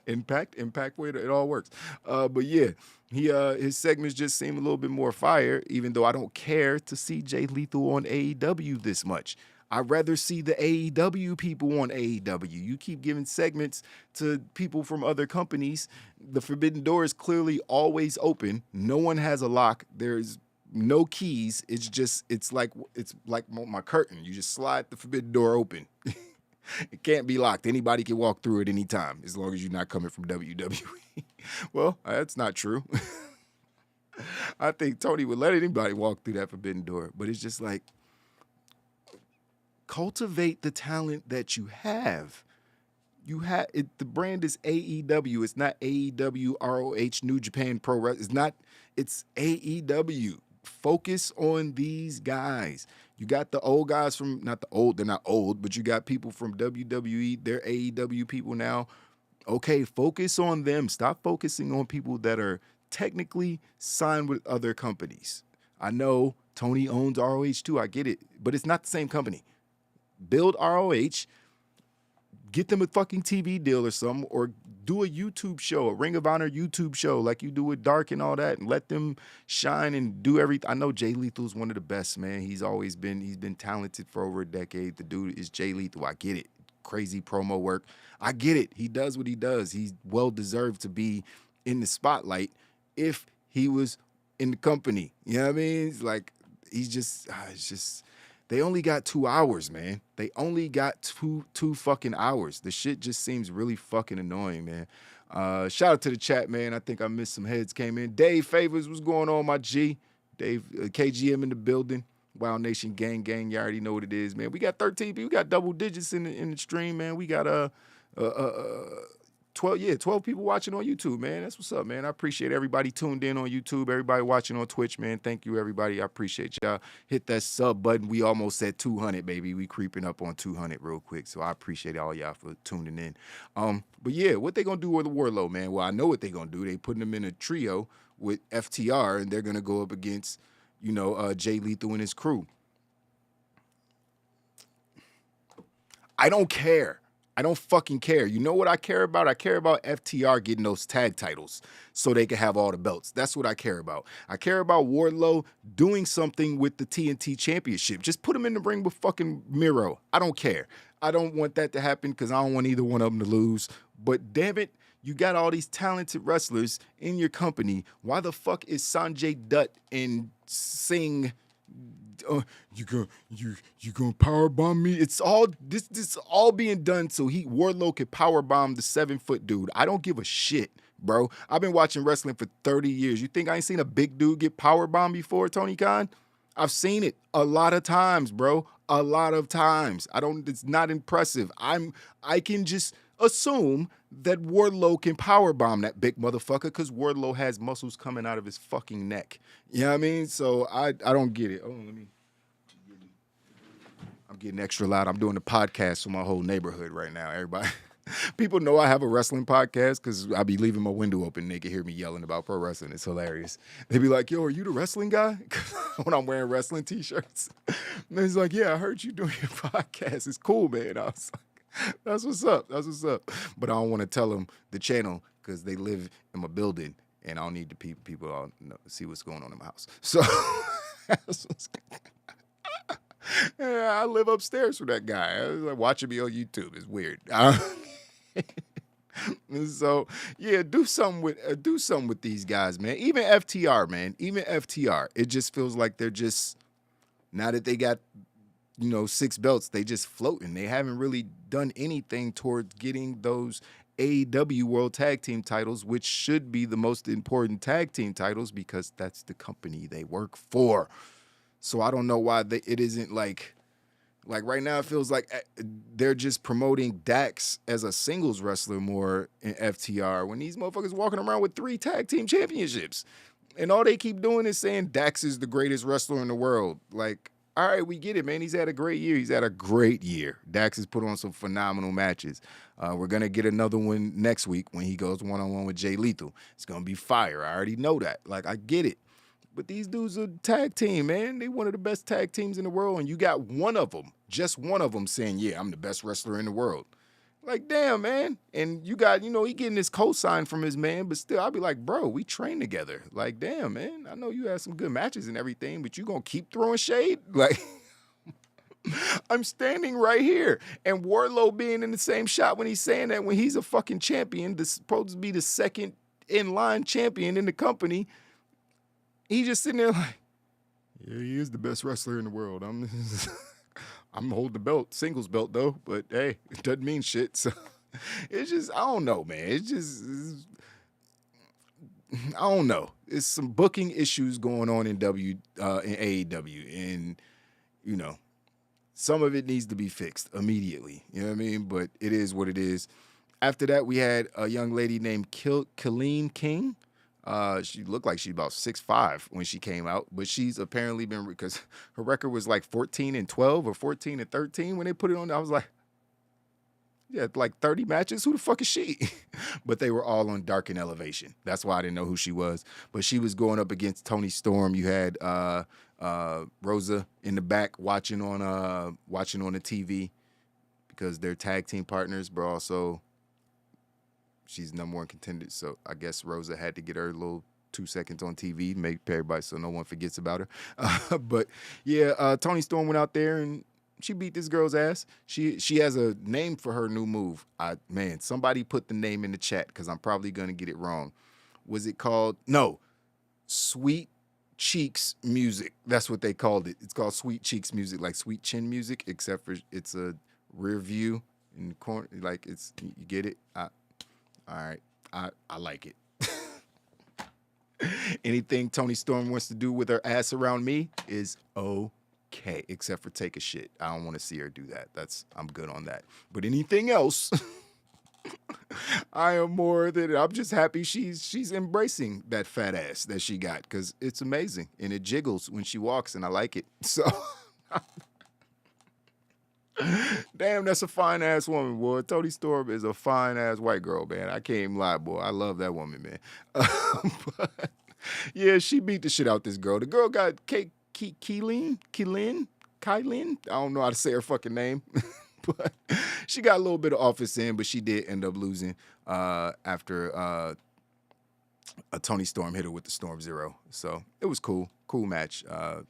Impact, way it all works. But yeah, his segments just seem a little bit more fire, even though I don't care to see Jay Lethal on AEW this much. I'd rather see the AEW people on AEW. You keep giving segments to people from other companies. The forbidden door is clearly always open. No one has a lock. There's no keys. It's like my curtain. You just slide the forbidden door open. It can't be locked. Anybody can walk through at any time as long as you're not coming from WWE. Well, that's not true. I think Tony would let anybody walk through that forbidden door, but it's just like, cultivate the talent that you have. You have it. The brand is AEW. It's not AEW, ROH, New Japan Pro Wrestling. It's not. It's AEW. Focus on these guys. You got the old guys from, not the old, they're not old, but you got people from WWE. They're AEW people now. Okay, focus on them. Stop focusing on people that are technically signed with other companies. I know Tony owns ROH too. I get it, but it's not the same company. Build ROH, get them a fucking TV deal or something, or do a YouTube show, a Ring of Honor YouTube show like you do with Dark and all that, and let them shine and do everything. I know Jay Lethal's one of the best, man. He's been talented for over a decade. The dude is Jay Lethal. I get it. Crazy promo work. I get it. He does what he does. He's well deserved to be in the spotlight if he was in the company. You know what I mean? It's like, it's just, they only got 2 hours, man. They only got two fucking hours. The shit just seems really fucking annoying, man. Shout out to the chat, man. I think I missed some heads came in. Dave Favors, what's going on, my G? Dave, KGM in the building. Wild Nation gang. You already know what it is, man. We got 13 people. We got double digits in the stream, man. We got 12 people watching on YouTube, man. That's what's up, man. I appreciate everybody tuned in on YouTube, everybody watching on Twitch, man. Thank you, everybody. I appreciate y'all. Hit that sub button. We almost at 200, baby. We creeping up on 200 real quick, so I appreciate all y'all for tuning in. But yeah, what they gonna do with the Wardlow, man? Well, I know what they gonna do. They putting them in a trio with FTR, and they're gonna go up against, Jay Lethal and his crew. I don't care. I don't fucking care. You know what I care about? I care about FTR getting those tag titles so they can have all the belts. That's what I care about. I care about Wardlow doing something with the TNT Championship. Just put him in the ring with fucking Miro. I don't care. I don't want that to happen because I don't want either one of them to lose. But damn it, you got all these talented wrestlers in your company. Why the fuck is Sanjay Dutt and Singh... you gonna power bomb me? It's all this all being done so Wardlow could power bomb the 7-foot dude. I don't give a shit, bro. I've been watching wrestling for 30 years. You think I ain't seen a big dude get power bombed before, Tony Khan? I've seen it a lot of times, bro. A lot of times. It's not impressive. I can just assume that Wardlow can power bomb that big motherfucker because Wardlow has muscles coming out of his fucking neck. You know what I mean? So I don't get it. I'm getting extra loud. I'm doing a podcast for my whole neighborhood right now. Everybody, people know I have a wrestling podcast because I be leaving my window open and they can hear me yelling about pro wrestling. It's hilarious. They be like, yo, are you the wrestling guy? When I'm wearing wrestling t-shirts. And he's like, yeah, I heard you doing your podcast. It's cool, man. I was like, that's what's up. That's what's up. But I don't want to tell them the channel because they live in my building and I don't need the people to see what's going on in my house. So that's what's yeah, I live upstairs from that guy. I was like, watching me on YouTube is weird. So yeah, do something with these guys, man. Even FTR, man. Even FTR. It just feels like they're just, now that they got 6 belts, they just floating. They haven't really done anything towards getting those AEW World Tag Team titles, which should be the most important tag team titles because that's the company they work for. So I don't know why it isn't like right now it feels like they're just promoting Dax as a singles wrestler more in FTR when these motherfuckers walking around with 3 tag team championships. And all they keep doing is saying Dax is the greatest wrestler in the world. Like, all right, we get it, man. He's had a great year. He's had a great year. Dax has put on some phenomenal matches. We're going to get another one next week when he goes one-on-one with Jay Lethal. It's going to be fire. I already know that. Like, I get it. But these dudes are tag team, man. They one of the best tag teams in the world, and you got one of them, just one of them saying, yeah, I'm the best wrestler in the world. Like, damn, man. And you got, he getting this cosign from his man, but still, I'll be like, bro, we train together. Like, damn, man. I know you had some good matches and everything, but you gonna keep throwing shade? Like, I'm standing right here. And Wardlow being in the same shot when he's saying that when he's a fucking champion, supposed to be the second in line champion in the company, he just sitting there like, yeah, he is the best wrestler in the world. I'm holding the belt, singles belt though, but hey, it doesn't mean shit. So it's just, I don't know, man. I don't know. It's some booking issues going on in AEW, and you know, some of it needs to be fixed immediately. You know what I mean? But it is what it is. After that, we had a young lady named Colleen King. She looked like she's about 6'5" when she came out, but she's apparently been, because her record was like 14-12 or 14-13 when they put it on. I was like, yeah, like 30 matches. Who the fuck is she? But they were all on Dark and Elevation. That's why I didn't know who she was. But she was going up against Toni Storm. You had Rosa in the back watching on the TV because they're tag team partners, but also she's number one contender. So I guess Rosa had to get her little 2 seconds on TV, make everybody so no one forgets about her. But yeah, Toni Storm went out there and she beat this girl's ass. She has a name for her new move. Somebody put the name in the chat because I'm probably going to get it wrong. Was it called? No. Sweet Cheeks Music. That's what they called it. It's called Sweet Cheeks Music, like Sweet Chin Music, except for it's a rear view in the corner. Like it's, you get it? All right. I like it. Anything Toni Storm wants to do with her ass around me is okay, except for take a shit. I don't want to see her do that. I'm good on that. But anything else, I'm just happy she's embracing that fat ass that she got, because it's amazing and it jiggles when she walks and I like it. So damn, that's a fine ass woman, boy. Toni Storm is a fine ass white girl, man. I can't even lie, boy. I love that woman, man. But yeah, she beat the shit out this girl. The girl got Colleen. I don't know how to say her fucking name. But she got a little bit of office in, but she did end up losing after Toni Storm hit her with the Storm Zero. So it was cool match.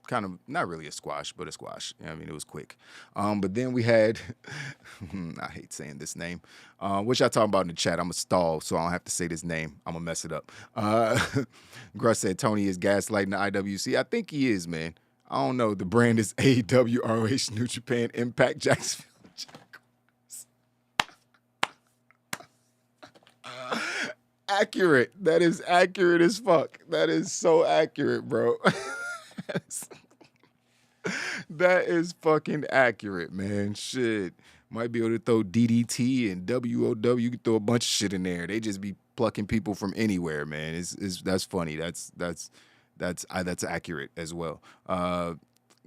Kind of not really a squash, but a squash. I mean, it was quick. But then we had, I hate saying this name, which I talk about in the chat. I'm a stall, so I don't have to say this name. I'm gonna mess it up. Gruss said Tony is gaslighting the IWC. I think he is, man. I don't know. The brand is AEW, ROH, New Japan, Impact, Jacksonville. Accurate. That is accurate as fuck. That is so accurate, bro. That is fucking accurate, man. Shit. Might be able to throw DDT and WOW. You can throw a bunch of shit in there. They just be plucking people from anywhere, man. That's funny. That's accurate as well.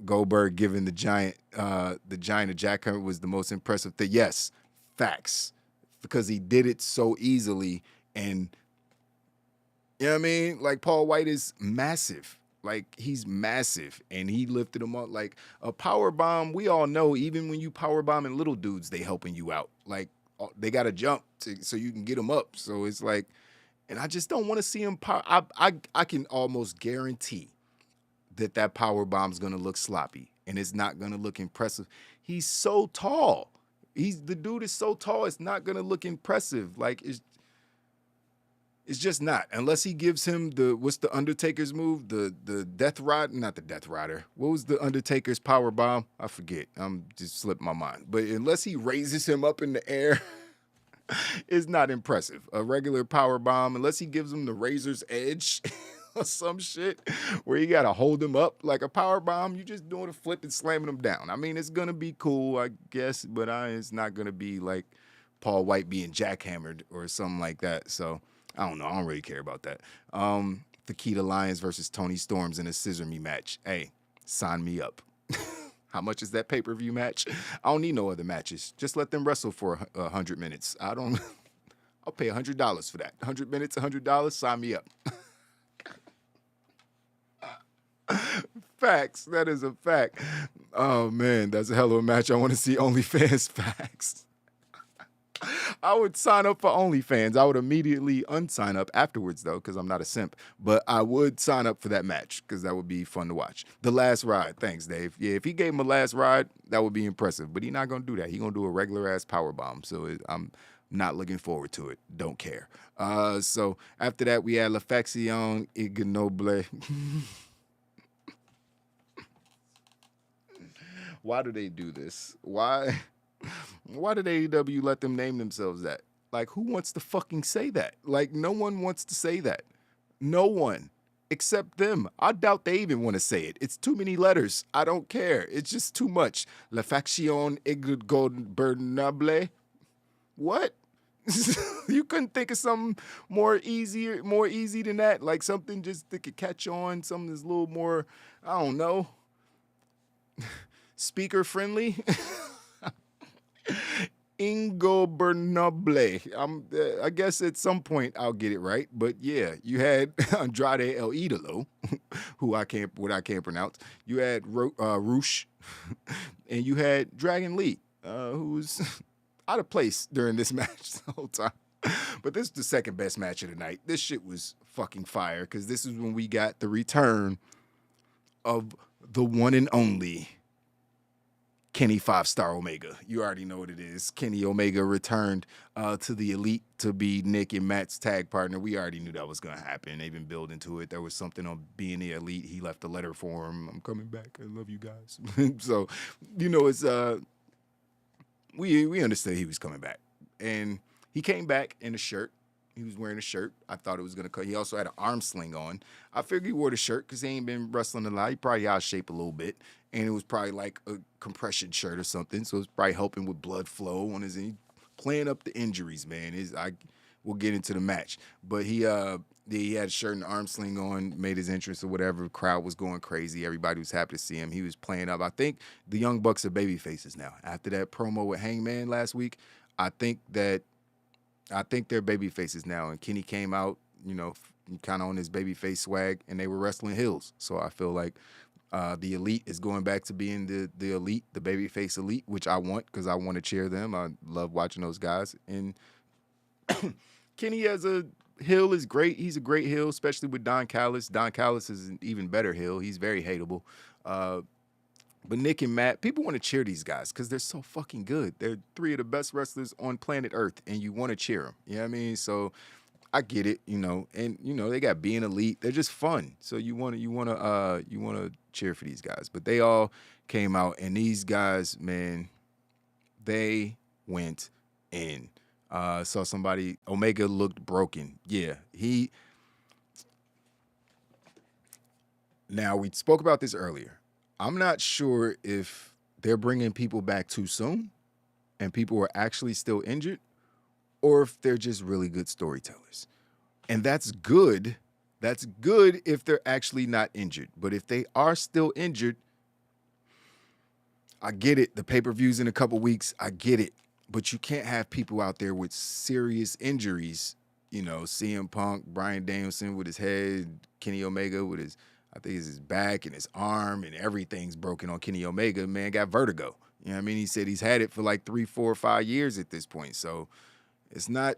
Goldberg giving the giant a jackhammer was the most impressive thing. Yes, facts. Because he did it so easily. And, you know what I mean? Like, Paul White is massive. Like, he's massive. And he lifted him up. Like, a power bomb, we all know, even when you power bombing little dudes, they helping you out. Like, they got to jump so you can get them up. So it's like, and I just don't want to see him I can almost guarantee that power bomb's going to look sloppy. And it's not going to look impressive. He's so tall. The dude is so tall, it's not going to look impressive. Like, it's just not. Unless he gives him what's the Undertaker's move? The Death Rod? Not the Death Rider. What was the Undertaker's power bomb? I forget. I'm just slipping my mind. But unless he raises him up in the air, it's not impressive. A regular power bomb, unless he gives him the Razor's Edge or some shit where you got to hold him up like a power bomb, you just doing a flip and slamming him down. I mean, it's going to be cool, I guess, but it's not going to be like Paul White being jackhammered or something like that. So I don't know. I don't really care about that. Fakita Lyons versus Toni Storms in a scissor me match. Hey, sign me up. How much is that pay-per-view match? I don't need no other matches. Just let them wrestle for 100 minutes. I'll pay $100 for that. 100 minutes, $100, sign me up. Facts. That is a fact. Oh, man, that's a hell of a match. I want to see OnlyFans facts. I would sign up for OnlyFans. I would immediately unsign up afterwards, though, because I'm not a simp. But I would sign up for that match because that would be fun to watch. The last ride. Thanks, Dave. Yeah, if he gave him a last ride, that would be impressive. But he's not going to do that. He's going to do a regular-ass powerbomb. So I'm not looking forward to it. Don't care. So after that, we had La Faction Ignoble. Why do they do this? Why did AEW let them name themselves that? Like, who wants to fucking say that? Like, no one wants to say that. No one. Except them. I doubt they even want to say it. It's too many letters. I don't care. It's just too much. La Faction Ignoble. What? You couldn't think of something more easy than that? Like something just that could catch on, something that's a little more, I don't know, speaker friendly. Ingobernable. I guess at some point I'll get it right, but yeah, you had Andrade El Idolo, who I can't pronounce. You had Roosh, and you had Dragon Lee, who's out of place during this match the whole time. But this is the second best match of the night. This shit was fucking fire because this is when we got the return of the one and only Kenny 5-Star Omega. You already know what it is. Kenny Omega returned to the Elite to be Nick and Matt's tag partner. We already knew that was going to happen. They've been building to it. There was something on being the Elite. He left a letter for him. I'm coming back. I love you guys. So, you know, it's we understood he was coming back. And he came back in a shirt. He was wearing a shirt. I thought it was going to cut. He also had an arm sling on. I figured he wore the shirt because he ain't been wrestling a lot. He probably out of shape a little bit. And it was probably like a compression shirt or something. So it was probably helping with blood flow on his end. Playing up the injuries, man. We'll get into the match. But he had a shirt and arm sling on, made his entrance or whatever. The crowd was going crazy. Everybody was happy to see him. He was playing up. I think the Young Bucks are baby faces now. After that promo with Hangman last week, I think they're baby faces now. And Kenny came out, you know, kind of on his baby face swag, and they were wrestling heels. So I feel like the Elite is going back to being the Elite, the babyface Elite, which I want because I want to cheer them. I love watching those guys. And Kenny as a heel is great. He's a great heel, especially with Don Callis. Don Callis is an even better heel. He's very hateable. But Nick and Matt, people want to cheer these guys because they're so fucking good. They're three of the best wrestlers on planet Earth, and you want to cheer them. You know what I mean? So I get it, you know, and you know they got being elite. They're just fun, so you want to cheer for these guys. But they all came out, and these guys, man, they went in. Saw somebody. Omega looked broken. Yeah, Now we spoke about this earlier. I'm not sure if they're bringing people back too soon, and people are actually still injured, or if they're just really good storytellers. And that's good. That's good if they're actually not injured. But if they are still injured, I get it. The pay-per-view's in a couple weeks. I get it. But you can't have people out there with serious injuries. You know, CM Punk, Bryan Danielson with his head, Kenny Omega with I think it's his back and his arm and everything's broken on Kenny Omega. Man got vertigo. You know what I mean? He said he's had it for like 3, 4, 5 years at this point. So it's not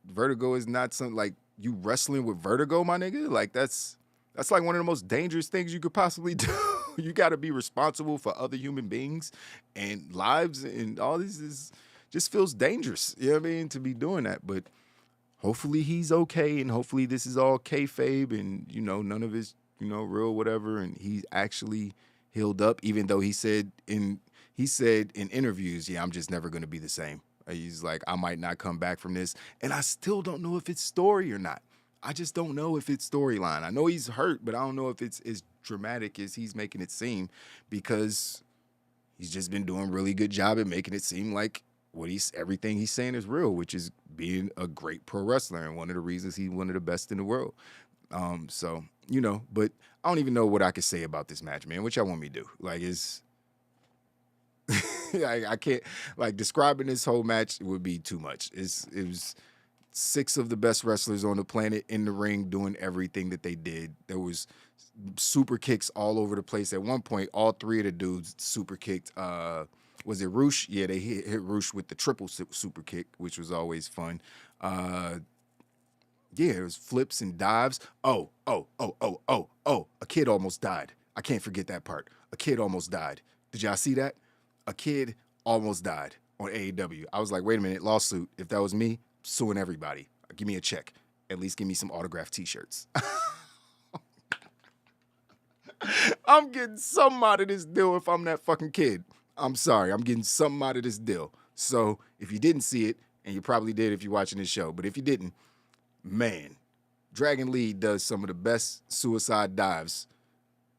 vertigo is not something like you wrestling with vertigo, my nigga. Like that's like one of the most dangerous things you could possibly do. You got to be responsible for other human beings and lives, and all this just feels dangerous. You know what I mean? To be doing that, but hopefully he's okay, and hopefully this is all kayfabe, and you know none of his real whatever, and he's actually healed up. Even though he said in interviews, yeah, I'm just never going to be the same. He's like, I might not come back from this. And I still don't know if it's story or not. I just don't know if it's storyline. I know he's hurt, but I don't know if it's as dramatic as he's making it seem, because he's just been doing a really good job at making it seem like everything he's saying is real, which is being a great pro wrestler and one of the reasons he's one of the best in the world. So, you know, but I don't even know what I could say about this match, man. What y'all want me to do? Like, I can't, like, describing this whole match would be too much. It was 6 of the best wrestlers on the planet in the ring doing everything that they did. There was super kicks all over the place. At one point, all 3 of the dudes super kicked was it Roosh? Yeah, they hit Roosh with the triple super kick, which was always fun. Yeah, it was flips and dives. Oh, a kid almost died. I can't forget that part. A kid almost died. Did y'all see that? A kid almost died on AEW. I was like, wait a minute, lawsuit. If that was me, suing everybody. Give me a check. At least give me some autographed t-shirts. I'm getting something out of this deal if I'm that fucking kid. I'm sorry. I'm getting something out of this deal. So if you didn't see it, and you probably did if you're watching this show, but if you didn't, man, Dragon Lee does some of the best suicide dives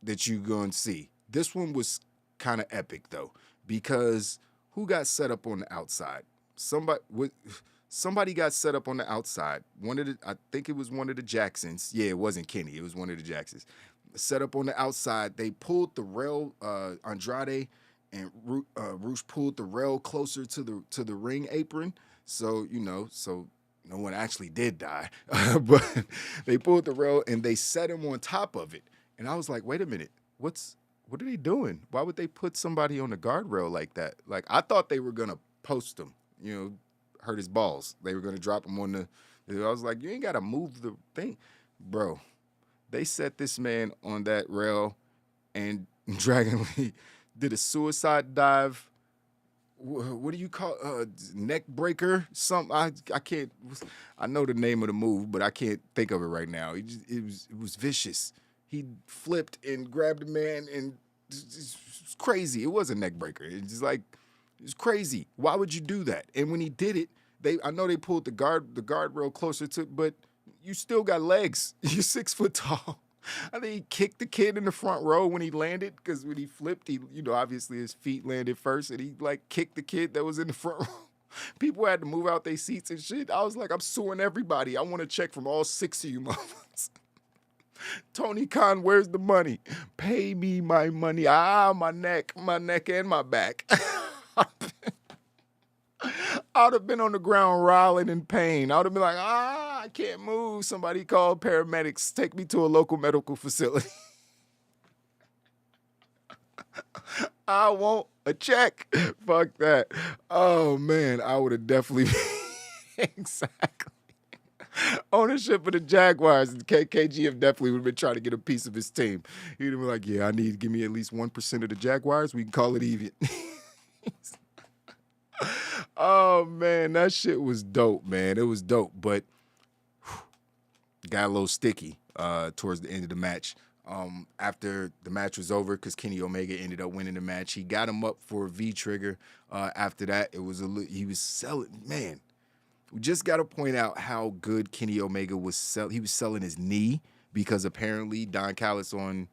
that you're going to see. This one was kind of epic, though, because who got set up on the outside? Somebody got set up on the outside. I think it was one of the Jacksons. Yeah, it wasn't Kenny. It was one of the Jacksons. Set up on the outside. They pulled the rail, Andrade and Roosh pulled the rail closer to the ring apron. So, no one actually did die. But they pulled the rail and they set him on top of it. And I was like, wait a minute. What are they doing? Why would they put somebody on the guardrail like that? Like, I thought they were going to post him, hurt his balls. They were going to drop him on I was like, you ain't got to move the thing. Bro, they set this man on that rail, and Dragon Lee did a suicide dive. What do you call neck breaker? I can't. I know the name of the move, but I can't think of it right now. It was vicious. He flipped and grabbed the man, and it was crazy. It was a neck breaker. It's crazy. Why would you do that? And when he did it, I know they pulled the guardrail closer to, but you still got legs. You're 6 foot tall. I think he kicked the kid in the front row when he landed, because when he flipped, obviously his feet landed first, and he kicked the kid that was in the front row. People had to move out their seats and shit. I was like, I'm suing everybody. I want a check from all 6 of you motherfuckers. Tony Khan, where's the money? Pay me my money. My neck and my back. I would have been on the ground rolling in pain. I would have been like, I can't move. Somebody call paramedics. Take me to a local medical facility. I want a check. Fuck that. Oh, man. I would have definitely exactly. Ownership of the Jaguars. KGF definitely would have been trying to get a piece of his team. He'd have been like, yeah, I need to give me at least 1% of the Jaguars. We can call it even. Oh, man, that shit was dope, man. It was dope, but got a little sticky towards the end of the match. After the match was over, because Kenny Omega ended up winning the match, he got him up for a V-trigger. After that, he was selling, man. We just got to point out how good Kenny Omega was selling. He was selling his knee, because apparently Don Callis on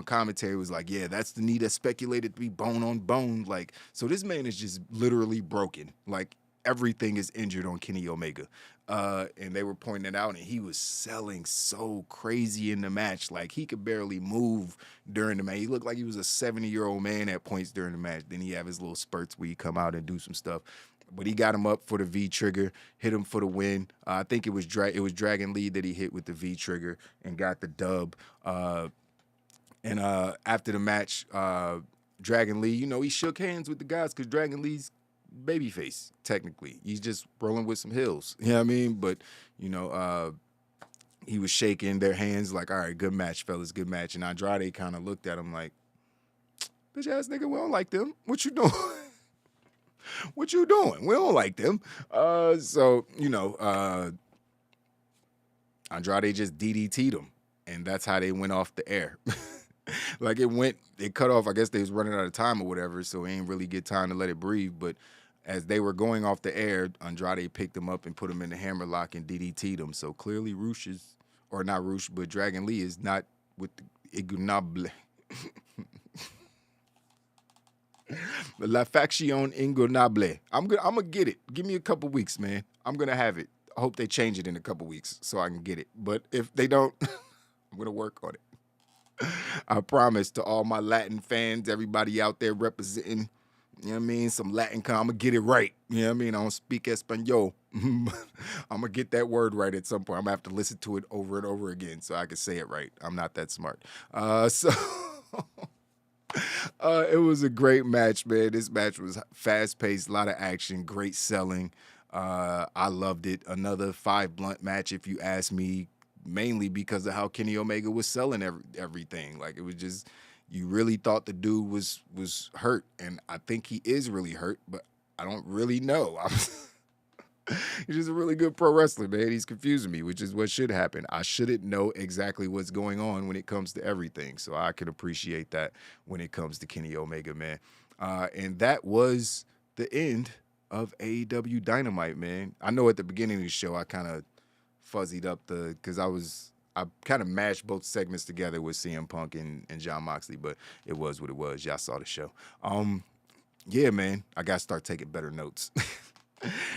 commentary was like, yeah, that's the knee that's speculated to be bone on bone. Like, so this man is just literally broken. Like, everything is injured on Kenny Omega. And they were pointing it out, and he was selling so crazy in the match. Like, he could barely move during the match. He looked like he was a 70-year-old man at points during the match. Then he have his little spurts where he come out and do some stuff. But he got him up for the V-trigger, hit him for the win. I think it was Dragon Lee that he hit with the V-trigger and got the dub. And after the match, Dragon Lee, he shook hands with the guys, because Dragon Lee's babyface, technically. He's just rolling with some heels. You know what I mean? But, he was shaking their hands like, all right, good match, fellas, good match. And Andrade kind of looked at him like, bitch ass nigga, we don't like them. What you doing? What you doing? We don't like them. Andrade just DDT'd him, and that's how they went off the air. Like, it cut off. I guess they was running out of time or whatever, so he ain't really get time to let it breathe. But as they were going off the air, Andrade picked him up and put him in the hammerlock and DDT'd him. So clearly Dragon Lee is not with the Ingonable. La Faction Ingonable. I'm gonna get it. Give me a couple weeks, man. I'm gonna have it. I hope they change it in a couple weeks so I can get it. But if they don't, I'm gonna work on it. I promise to all my Latin fans, everybody out there representing, you know what I mean, some Latin, I'm gonna get it right. You know what I mean? I don't speak Espanol. I'm gonna get that word right at some point. I'm gonna have to listen to it over and over again so I can say it right. I'm not that smart. It was a great match, man. This match was fast-paced, a lot of action, great selling. I loved it. Another 5 blunt match, if you ask me, mainly because of how Kenny Omega was selling everything. Like, it was just, you really thought the dude was hurt, and I think he is really hurt, but I don't really know. He's just a really good pro wrestler, man. He's confusing me, which is what should happen. I shouldn't know exactly what's going on when it comes to everything, so I can appreciate that when it comes to Kenny Omega, man. And that was the end of AEW Dynamite, man. I know at the beginning of the show I kind of fuzzied up because I kind of mashed both segments together with CM Punk and Jon Moxley, but it was what it was. Y'all saw the show. Yeah, man, I got to start taking better notes.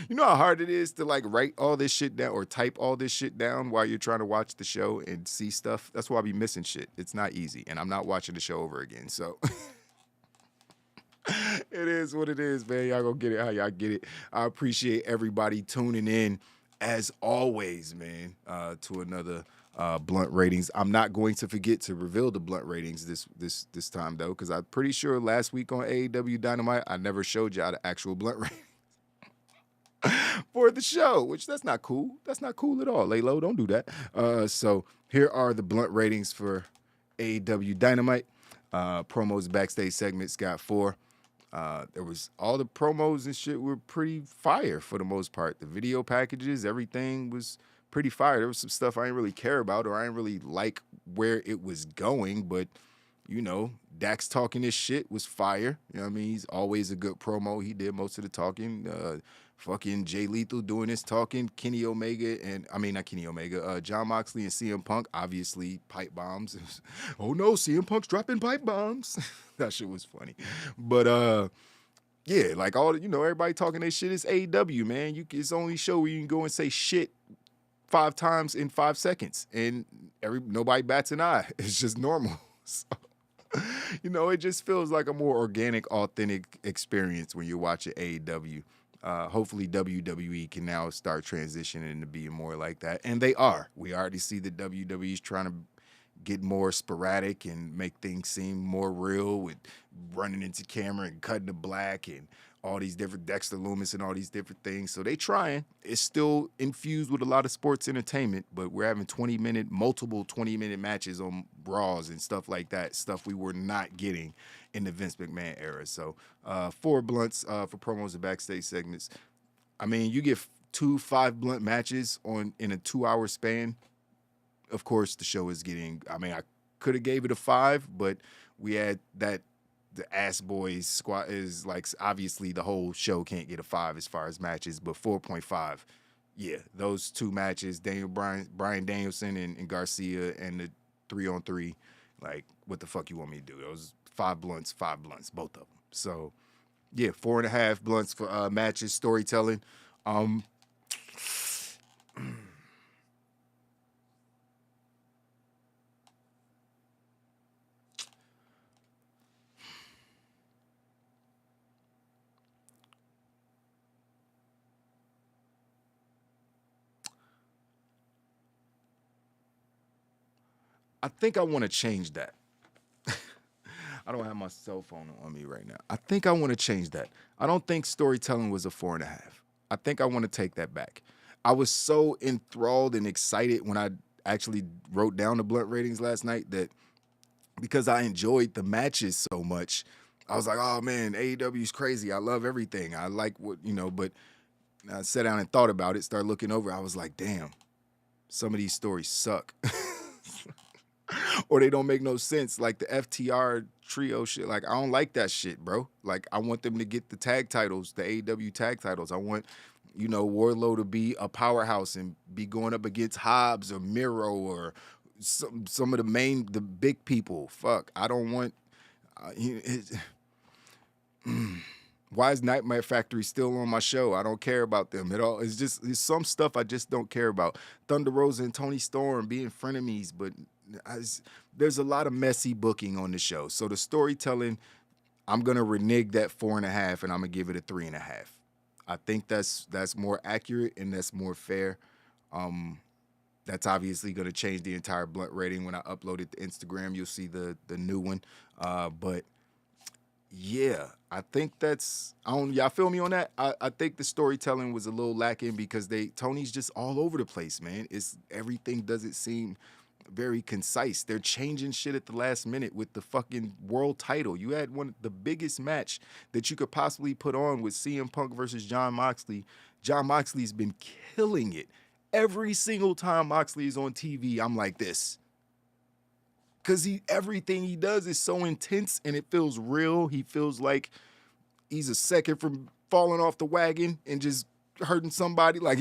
You know how hard it is to like write all this shit down or type all this shit down while you're trying to watch the show and see stuff? That's why I be missing shit. It's not easy, and I'm not watching the show over again, so it is what it is, man. Y'all gonna get it how y'all get it. I appreciate everybody tuning in as always, man, to another blunt ratings. I'm not going to forget to reveal the blunt ratings this time though, because I'm pretty sure last week on AEW Dynamite I never showed y'all the actual blunt rating for the show, which that's not cool. That's not cool at all. Lay low, don't do that. So here are the blunt ratings for AEW Dynamite. Promos, backstage segments got 4. There was all the promos and shit were pretty fire for the most part. The video packages, everything was pretty fire. There was some stuff I didn't really care about or I didn't really like where it was going, but you know, Dax talking this shit was fire. You know what I mean? He's always a good promo. He did most of the talking. Fucking Jay Lethal doing his talking. Kenny Omega and, I mean, not Kenny Omega, Jon Moxley and CM Punk, obviously pipe bombs. Oh no, CM Punk's dropping pipe bombs. That shit was funny. But, yeah, like all, you know, everybody talking their shit is AEW, man. It's the only show where you can go and say shit 5 times in 5 seconds and nobody bats an eye. It's just normal. So, you know, it just feels like a more organic, authentic experience when you're watching AEW. Hopefully WWE can now start transitioning into being more like that. And they are. We already see that WWE is trying to get more sporadic and make things seem more real with running into camera and cutting to black and all these different Dexter Loomis and all these different things. So they trying. It's still infused with a lot of sports entertainment, but we're having multiple 20-minute matches on Raws and stuff like that, stuff we were not getting in the Vince McMahon era. So 4 blunts for promos and backstage segments. I mean, you get 2 5-blunt matches in a 2-hour span. Of course, the show is getting, I mean, I could have gave it a 5, but we had that the Ass Boys squad is like, obviously the whole show can't get a 5 as far as matches, but 4.5. Yeah, those 2 matches, Brian Danielson and Garcia and the 3-on-3, like, what the fuck you want me to do? Those 5 blunts, both of them. So, yeah, 4.5 blunts for matches, storytelling. I think I want to change that. I don't have my cell phone on me right now. I think I want to change that. I don't think storytelling was a 4.5. I think I want to take that back. I was so enthralled and excited when I actually wrote down the blunt ratings last night that because I enjoyed the matches so much, I was like, oh man, AEW is crazy. I love everything. I like what, you know, but I sat down and thought about it, started looking over. I was like, damn, some of these stories suck. Or they don't make no sense, like the FTR trio shit. Like, I don't like that shit, bro. Like, I want them to get the tag titles, the AEW tag titles. I want, you know, Wardlow to be a powerhouse and be going up against Hobbs or Miro or some of the big people. Fuck, I don't want. Why is Nightmare Factory still on my show? I don't care about them at all. It's some stuff I just don't care about. Thunder Rosa and Tony Storm being frenemies, but there's a lot of messy booking on the show. So the storytelling, I'm gonna renege that 4.5, and I'm gonna give it a 3.5. I think that's more accurate and that's more fair. That's obviously gonna change the entire blunt rating when I upload it to Instagram. You'll see the new one, but Yeah, I think that's y'all feel me on that? I think the storytelling was a little lacking because Tony's just all over the place, man. It's everything doesn't seem very concise. They're changing shit at the last minute with the fucking world title. You had one of the biggest match that you could possibly put on with CM Punk versus Jon Moxley. Jon Moxley's been killing it. Every single time Moxley is on TV, I'm like this. Cause everything he does is so intense and it feels real. He feels like he's a second from falling off the wagon and just hurting somebody. Like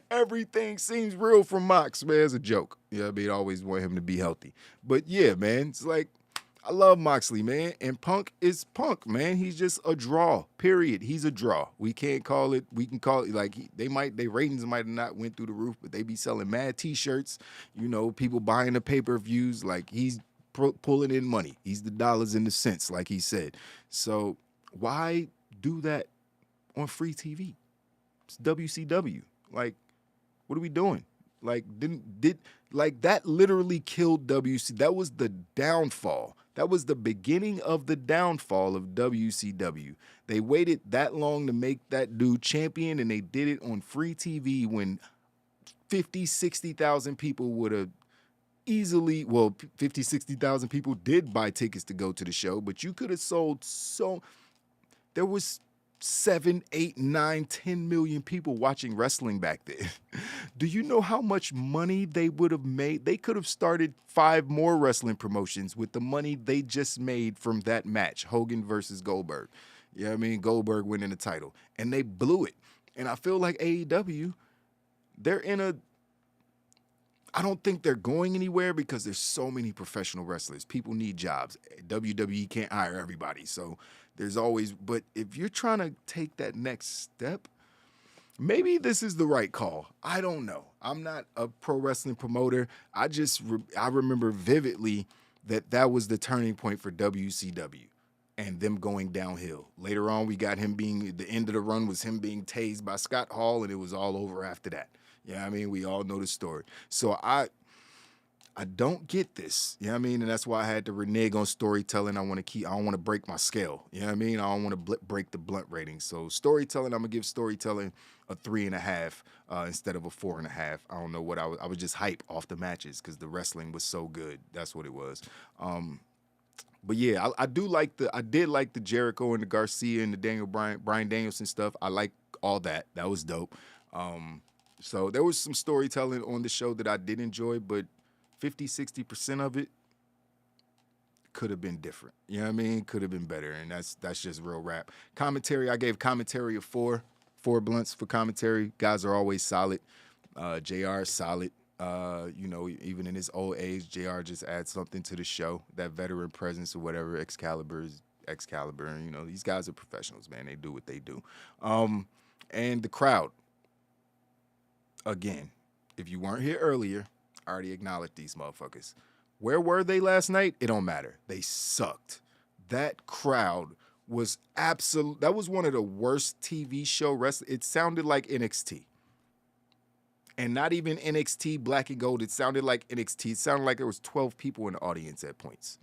everything seems real from Mox, man. It's a joke. Yeah, I mean, I always want him to be healthy. But yeah, man, it's like I love Moxley, man. And Punk is Punk, man. He's just a draw, period. He's a draw. We can call it like their ratings might have not went through the roof, but they be selling mad t-shirts, people buying the pay-per-views. Like he's pulling in money. He's the dollars and the cents, like he said. So why do that on free TV? It's WCW. Like, what are we doing? Like, that literally killed WC. That was the downfall. That was the beginning of the downfall of WCW. They waited that long to make that dude champion, and they did it on free TV when 50, 60,000 people would have easily, 50, 60,000 people did buy tickets to go to the show, but you could have sold there was 7, 8, 9, 10 million people watching wrestling back then. Do you know how much money they would have made? They could have started 5 more wrestling promotions with the money they just made from that match, Hogan versus Goldberg. You know what I mean? Goldberg winning the title. And they blew it. And I feel like AEW, I don't think they're going anywhere because there's so many professional wrestlers. People need jobs. WWE can't hire everybody. So there's always, but if you're trying to take that next step, maybe this is the right call. I don't know. I'm not a pro wrestling promoter. I remember vividly that was the turning point for WCW and them going downhill. Later on, we got the end of the run was him being tased by Scott Hall, and it was all over after that. Yeah, I mean, we all know the story. So I don't get this. You know what I mean? And that's why I had to renege on storytelling. I don't want to break my scale. You know what I mean? I don't want to break the blunt rating. So storytelling, I'm going to give storytelling a 3.5 instead of a 4.5. I don't know what I was just hype off the matches because the wrestling was so good. That's what it was. But yeah, I did like the Jericho and the Garcia and the Bryan Danielson stuff. I like all that. That was dope. So there was some storytelling on the show that I did enjoy, but 50, 60% of it could have been different. You know what I mean? Could have been better, and that's just real rap. Commentary, I gave commentary a 4 blunts for commentary. Guys are always solid. JR is solid. Even in his old age, JR just adds something to the show, that veteran presence or whatever. Excalibur, and these guys are professionals, man. They do what they do. And the crowd, again, if you weren't here earlier, I already acknowledged these motherfuckers. Where were they last night? It don't matter. They sucked. That crowd was that was one of the worst TV show wrestling. It sounded like NXT. And not even NXT Black and Gold. It sounded like NXT. It sounded like there was 12 people in the audience at points.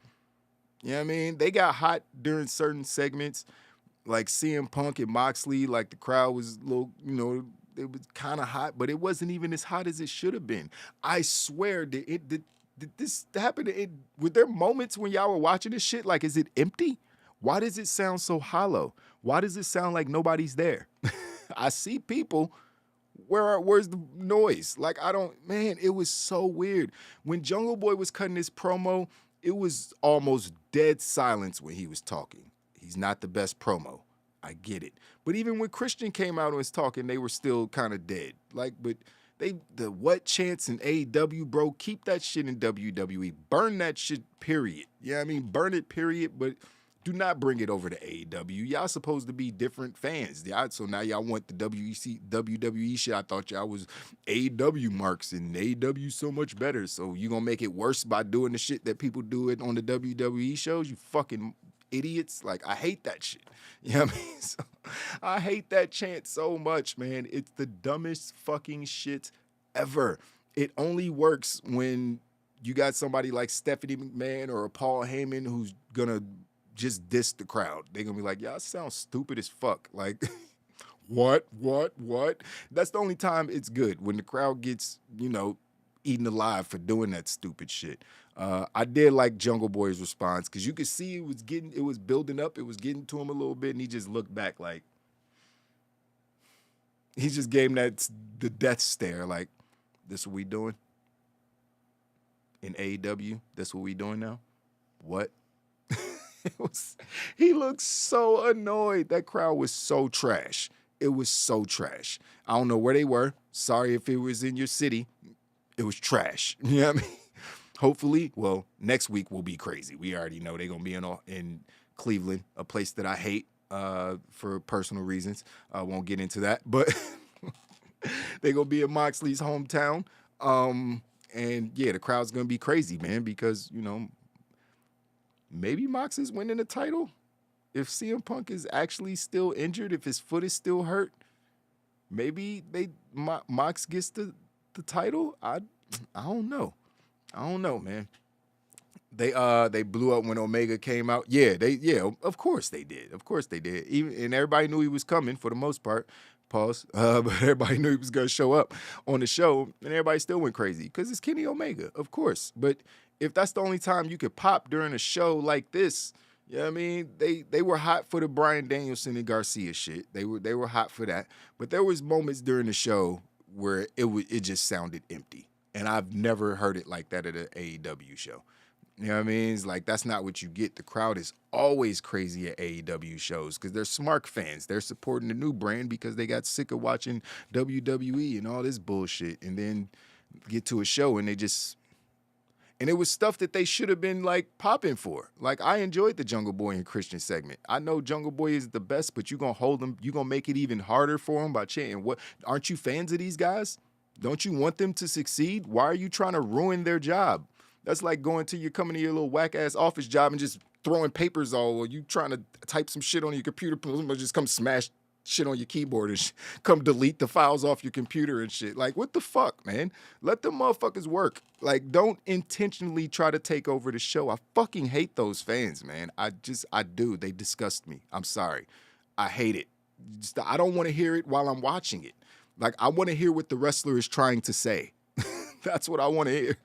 You know what I mean? They got hot during certain segments, like CM Punk and Moxley. Like the crowd was a little, it was kind of hot, but it wasn't even as hot as it should have been. I swear, did this happen? Were there moments when y'all were watching this shit? Like, is it empty? Why does it sound so hollow? Why does it sound like nobody's there? I see people. Where's the noise? Like, it was so weird. When Jungle Boy was cutting his promo, it was almost dead silence when he was talking. He's not the best promo. I get it. But even when Christian came out and was talking, they were still kind of dead. Like, but the what chants in AEW, bro, keep that shit in WWE. Burn that shit, period. Yeah, I mean, burn it, period, but do not bring it over to AEW. Y'all supposed to be different fans. So now y'all want the WWE shit. I thought y'all was AEW marks, and AEW so much better. So you gonna make it worse by doing the shit that people do it on the WWE shows? You fucking idiots. Like, I hate that shit. You know what I mean? So, I hate that chant so much, man. It's the dumbest fucking shit ever. It only works when you got somebody like Stephanie McMahon or a Paul Heyman who's gonna just diss the crowd. They're going to be like, y'all sound stupid as fuck. Like, what? That's the only time it's good, when the crowd gets, eaten alive for doing that stupid shit. I did like Jungle Boy's response, because you could see it was building up. It was getting to him a little bit, and he just looked back like, he just gave him the death stare, like, this what we doing? In AEW, that's what we doing now? What? He looked so annoyed. That crowd was so trash. It was so trash. I don't know where they were. Sorry if it was in your city. It was trash. You know what I mean? Hopefully, well, next week will be crazy. We already know they're going to be in Cleveland, a place that I hate for personal reasons. I won't get into that. But they're going to be in Moxley's hometown. And, yeah, the crowd's going to be crazy, man, because, maybe Mox is winning the title. If CM Punk is actually still injured, if his foot is still hurt, maybe Mox gets the title. I don't know. I don't know, man. They blew up when Omega came out. Yeah, of course they did. Of course they did. And everybody knew he was coming for the most part. Pause. But everybody knew he was going to show up on the show, and everybody still went crazy because it's Kenny Omega, of course. But if that's the only time you could pop during a show like this, you know what I mean? They were hot for the Bryan Danielson and Garcia shit. They were hot for that. But there was moments during the show where it just sounded empty. And I've never heard it like that at an AEW show. You know what I mean? It's like, that's not what you get. The crowd is always crazy at AEW shows because they're smart fans. They're supporting the new brand because they got sick of watching WWE and all this bullshit, and then get to a show and and it was stuff that they should have been, like, popping for. Like, I enjoyed the Jungle Boy and Christian segment. I know Jungle Boy is the best, but you're going to hold him. You're going to make it even harder for him by chanting. What? Aren't you fans of these guys? Don't you want them to succeed? Why are you trying to ruin their job? That's like coming to your little whack-ass office job and just throwing papers all, or you trying to type some shit on your computer, just come smash shit on your keyboard and come delete the files off your computer and shit. Like, what the fuck, man? Let them motherfuckers work. Like, don't intentionally try to take over the show. I fucking hate those fans, man. I do. They disgust me. I'm sorry. I hate it. I don't want to hear it while I'm watching it. Like, I want to hear what the wrestler is trying to say. That's what I want to hear.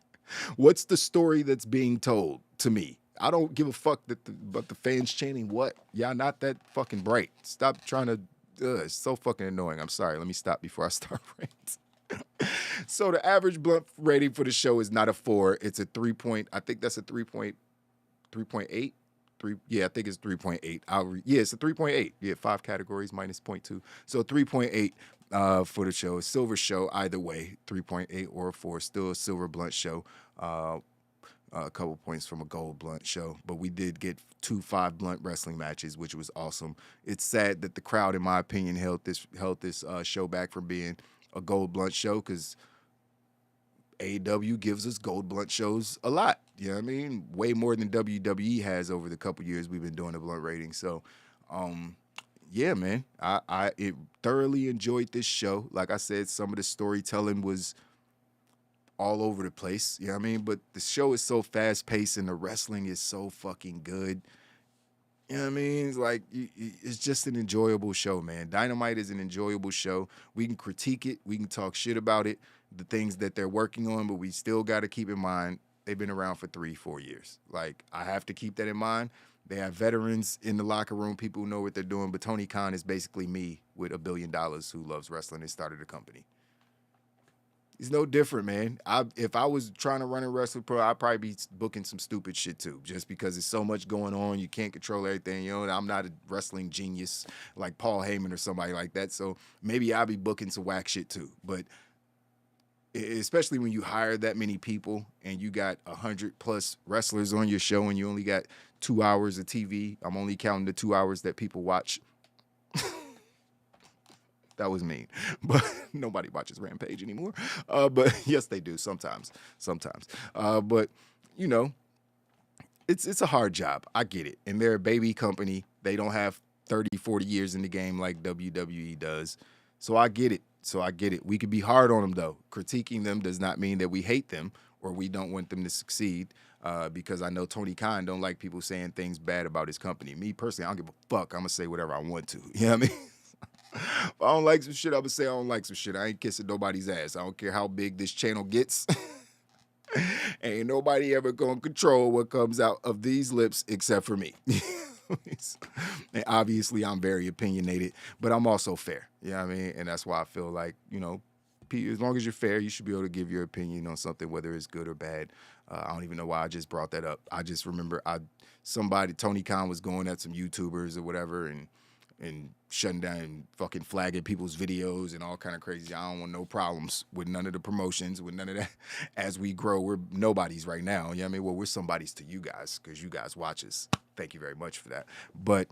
What's the story that's being told to me? I don't give a fuck but the fans chanting what? Y'all not that fucking bright. Stop trying to. It's so fucking annoying. I'm sorry. Let me stop before I start ranting. So the average blunt rating for the show is not a 4. It's a 3 point. I think that's a 3.8. Yeah, I think it's 3.8. It's a 3.8. Yeah, 5 categories minus 0.2. So 3.8 for the show. A silver show either way, 3.8 or a 4. Still a silver blunt show. A couple points from a gold blunt show. But we did get 2 5-blunt wrestling matches, which was awesome. It's sad that the crowd, in my opinion, held this show back from being a gold blunt show, because AEW gives us gold blunt shows a lot. You know what I mean? Way more than WWE has over the couple years we've been doing the blunt rating. So, yeah, man, I thoroughly enjoyed this show. Like I said, some of the storytelling was all over the place. You know what I mean? But the show is so fast-paced and the wrestling is so fucking good. You know what I mean? It's like, it's just an enjoyable show, man. Dynamite is an enjoyable show. We can critique it. We can talk shit about it, the things that they're working on, but we still got to keep in mind they've been around for 3-4 years. Like, I have to keep that in mind. They have veterans in the locker room, people who know what they're doing, but Tony Khan is basically me with $1 billion who loves wrestling and started a company. He's no different, man. If I was trying to run a wrestling pro, I'd probably be booking some stupid shit too, just because there's so much going on. You can't control everything. You know, I'm not a wrestling genius like Paul Heyman or somebody like that. So maybe I'll be booking some whack shit too. But especially when you hire that many people and you got 100+ wrestlers on your show and you only got 2 hours of TV. I'm only counting the 2 hours that people watch. That was mean, but nobody watches Rampage anymore. But yes, they do sometimes. But you know, it's a hard job. I get it. And they're a baby company. They don't have 30, 40 years in the game like WWE does. So I get it. We could be hard on them though. Critiquing them does not mean that we hate them or we don't want them to succeed. Because I know Tony Khan don't like people saying things bad about his company. Me personally, I don't give a fuck. I'm gonna say whatever I want to. You know what I mean? If I don't like some shit, I'm gonna say I don't like some shit. I ain't kissing nobody's ass. I don't care how big this channel gets. Ain't nobody ever gonna control what comes out of these lips except for me. And obviously, I'm very opinionated, but I'm also fair. You know what I mean? And that's why I feel like, you know, as long as you're fair, you should be able to give your opinion on something, whether it's good or bad. I don't even know why I just brought that up. I just remember Tony Khan was going at some YouTubers or whatever and shutting down and fucking flagging people's videos and all kind of crazy. I don't want no problems with none of the promotions, with none of that. As we grow, we're nobodies right now. You know what I mean? Well, we're somebodies to you guys because you guys watch us. Thank you very much for that. But,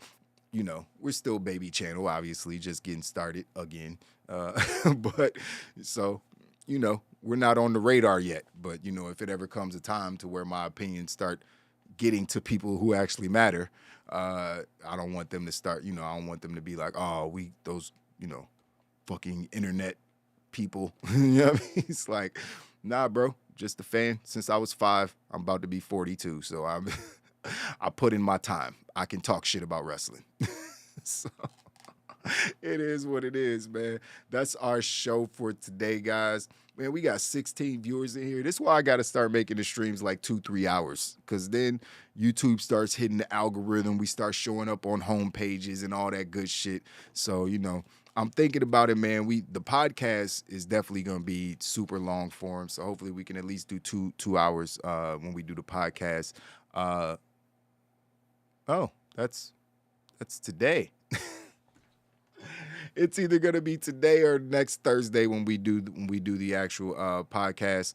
you know, we're still baby channel, obviously, just getting started again. But so, you know, we're not on the radar yet. But, you know, if it ever comes a time to where my opinions start getting to people who actually matter, I don't want them to start, you know, I don't want them to be like, oh, those, you know, fucking internet people. You know what I mean? It's like, nah, bro, just a fan. Since I was 5, I'm about to be 42. So I put in my time. I can talk shit about wrestling. So it is what it is, man. That's our show for today, guys. Man, we got 16 viewers in here. This is why I got to start making the streams like 2-3 hours, because then YouTube starts hitting the algorithm. We start showing up on home pages and all that good shit. So, you know, I'm thinking about it, man. The podcast is definitely going to be super long form. So hopefully we can at least do two hours when we do the podcast. Oh, that's today. It's either gonna be today or next Thursday when we do the actual podcast.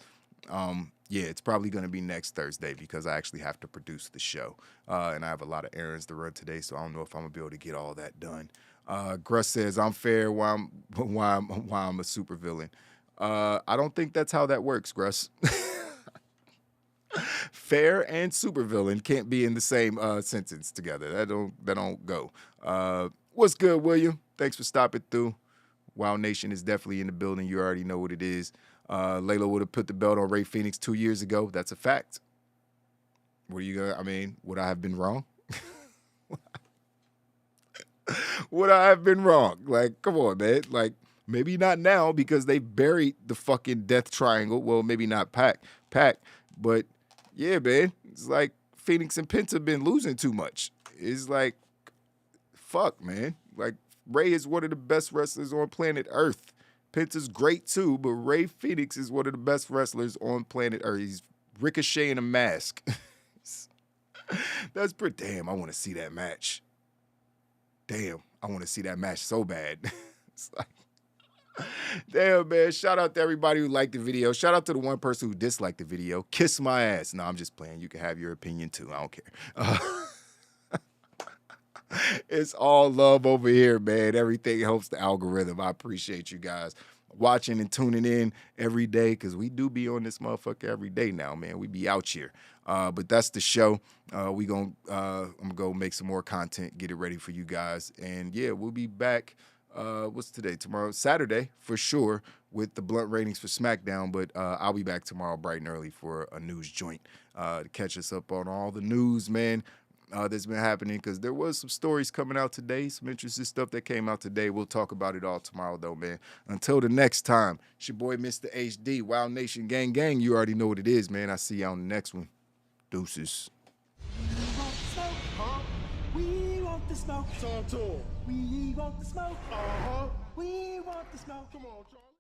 Yeah, it's probably gonna be next Thursday because I actually have to produce the show, and I have a lot of errands to run today, so I don't know if I'm gonna be able to get all that done. Gruss says I'm fair why I'm a supervillain. I don't think that's how that works, Gruss. Fair and supervillain can't be in the same sentence together. That don't go. What's good, William? Thanks for stopping through. Wild Nation is definitely in the building. You already know what it is. Layla would have put the belt on Ray Phoenix 2 years ago. That's a fact. Would I have been wrong? Would I have been wrong? Like, come on, man. Like, maybe not now because they buried the fucking death triangle. Well, maybe not Pac, but yeah, man. It's like Phoenix and Penta been losing too much. It's like, fuck, man. Like, Ray is one of the best wrestlers on planet Earth. Penta's great too, but Ray Phoenix is one of the best wrestlers on planet Earth. He's Ricochet in a mask. That's pretty. Damn, I want to see that match. Damn, I want to see that match so bad. It's like, damn, man. Shout out to everybody who liked the video. Shout out to the one person who disliked the video. Kiss my ass. No, I'm just playing. You can have your opinion too. I don't care. It's all love over here, man. Everything helps the algorithm. I appreciate you guys watching and tuning in every day because we do be on this motherfucker every day now, man. We be out here. But that's the show. I'm going to go make some more content, get it ready for you guys. And, yeah, we'll be back. What's today? Tomorrow? Saturday, for sure, with the blunt ratings for SmackDown. But I'll be back tomorrow bright and early for a news joint to catch us up on all the news, man. That's been happening because there was some stories coming out today, some interesting stuff that came out today. We'll talk about it all tomorrow, though, man. Until the next time, it's your boy, Mr. HD, Wild Nation Gang Gang. You already know what it is, man. I see you on the next one. Deuces. We want the smoke, huh? We want the smoke. Talk to him. We want the smoke. Uh-huh. We want the smoke. Come on, Charlie.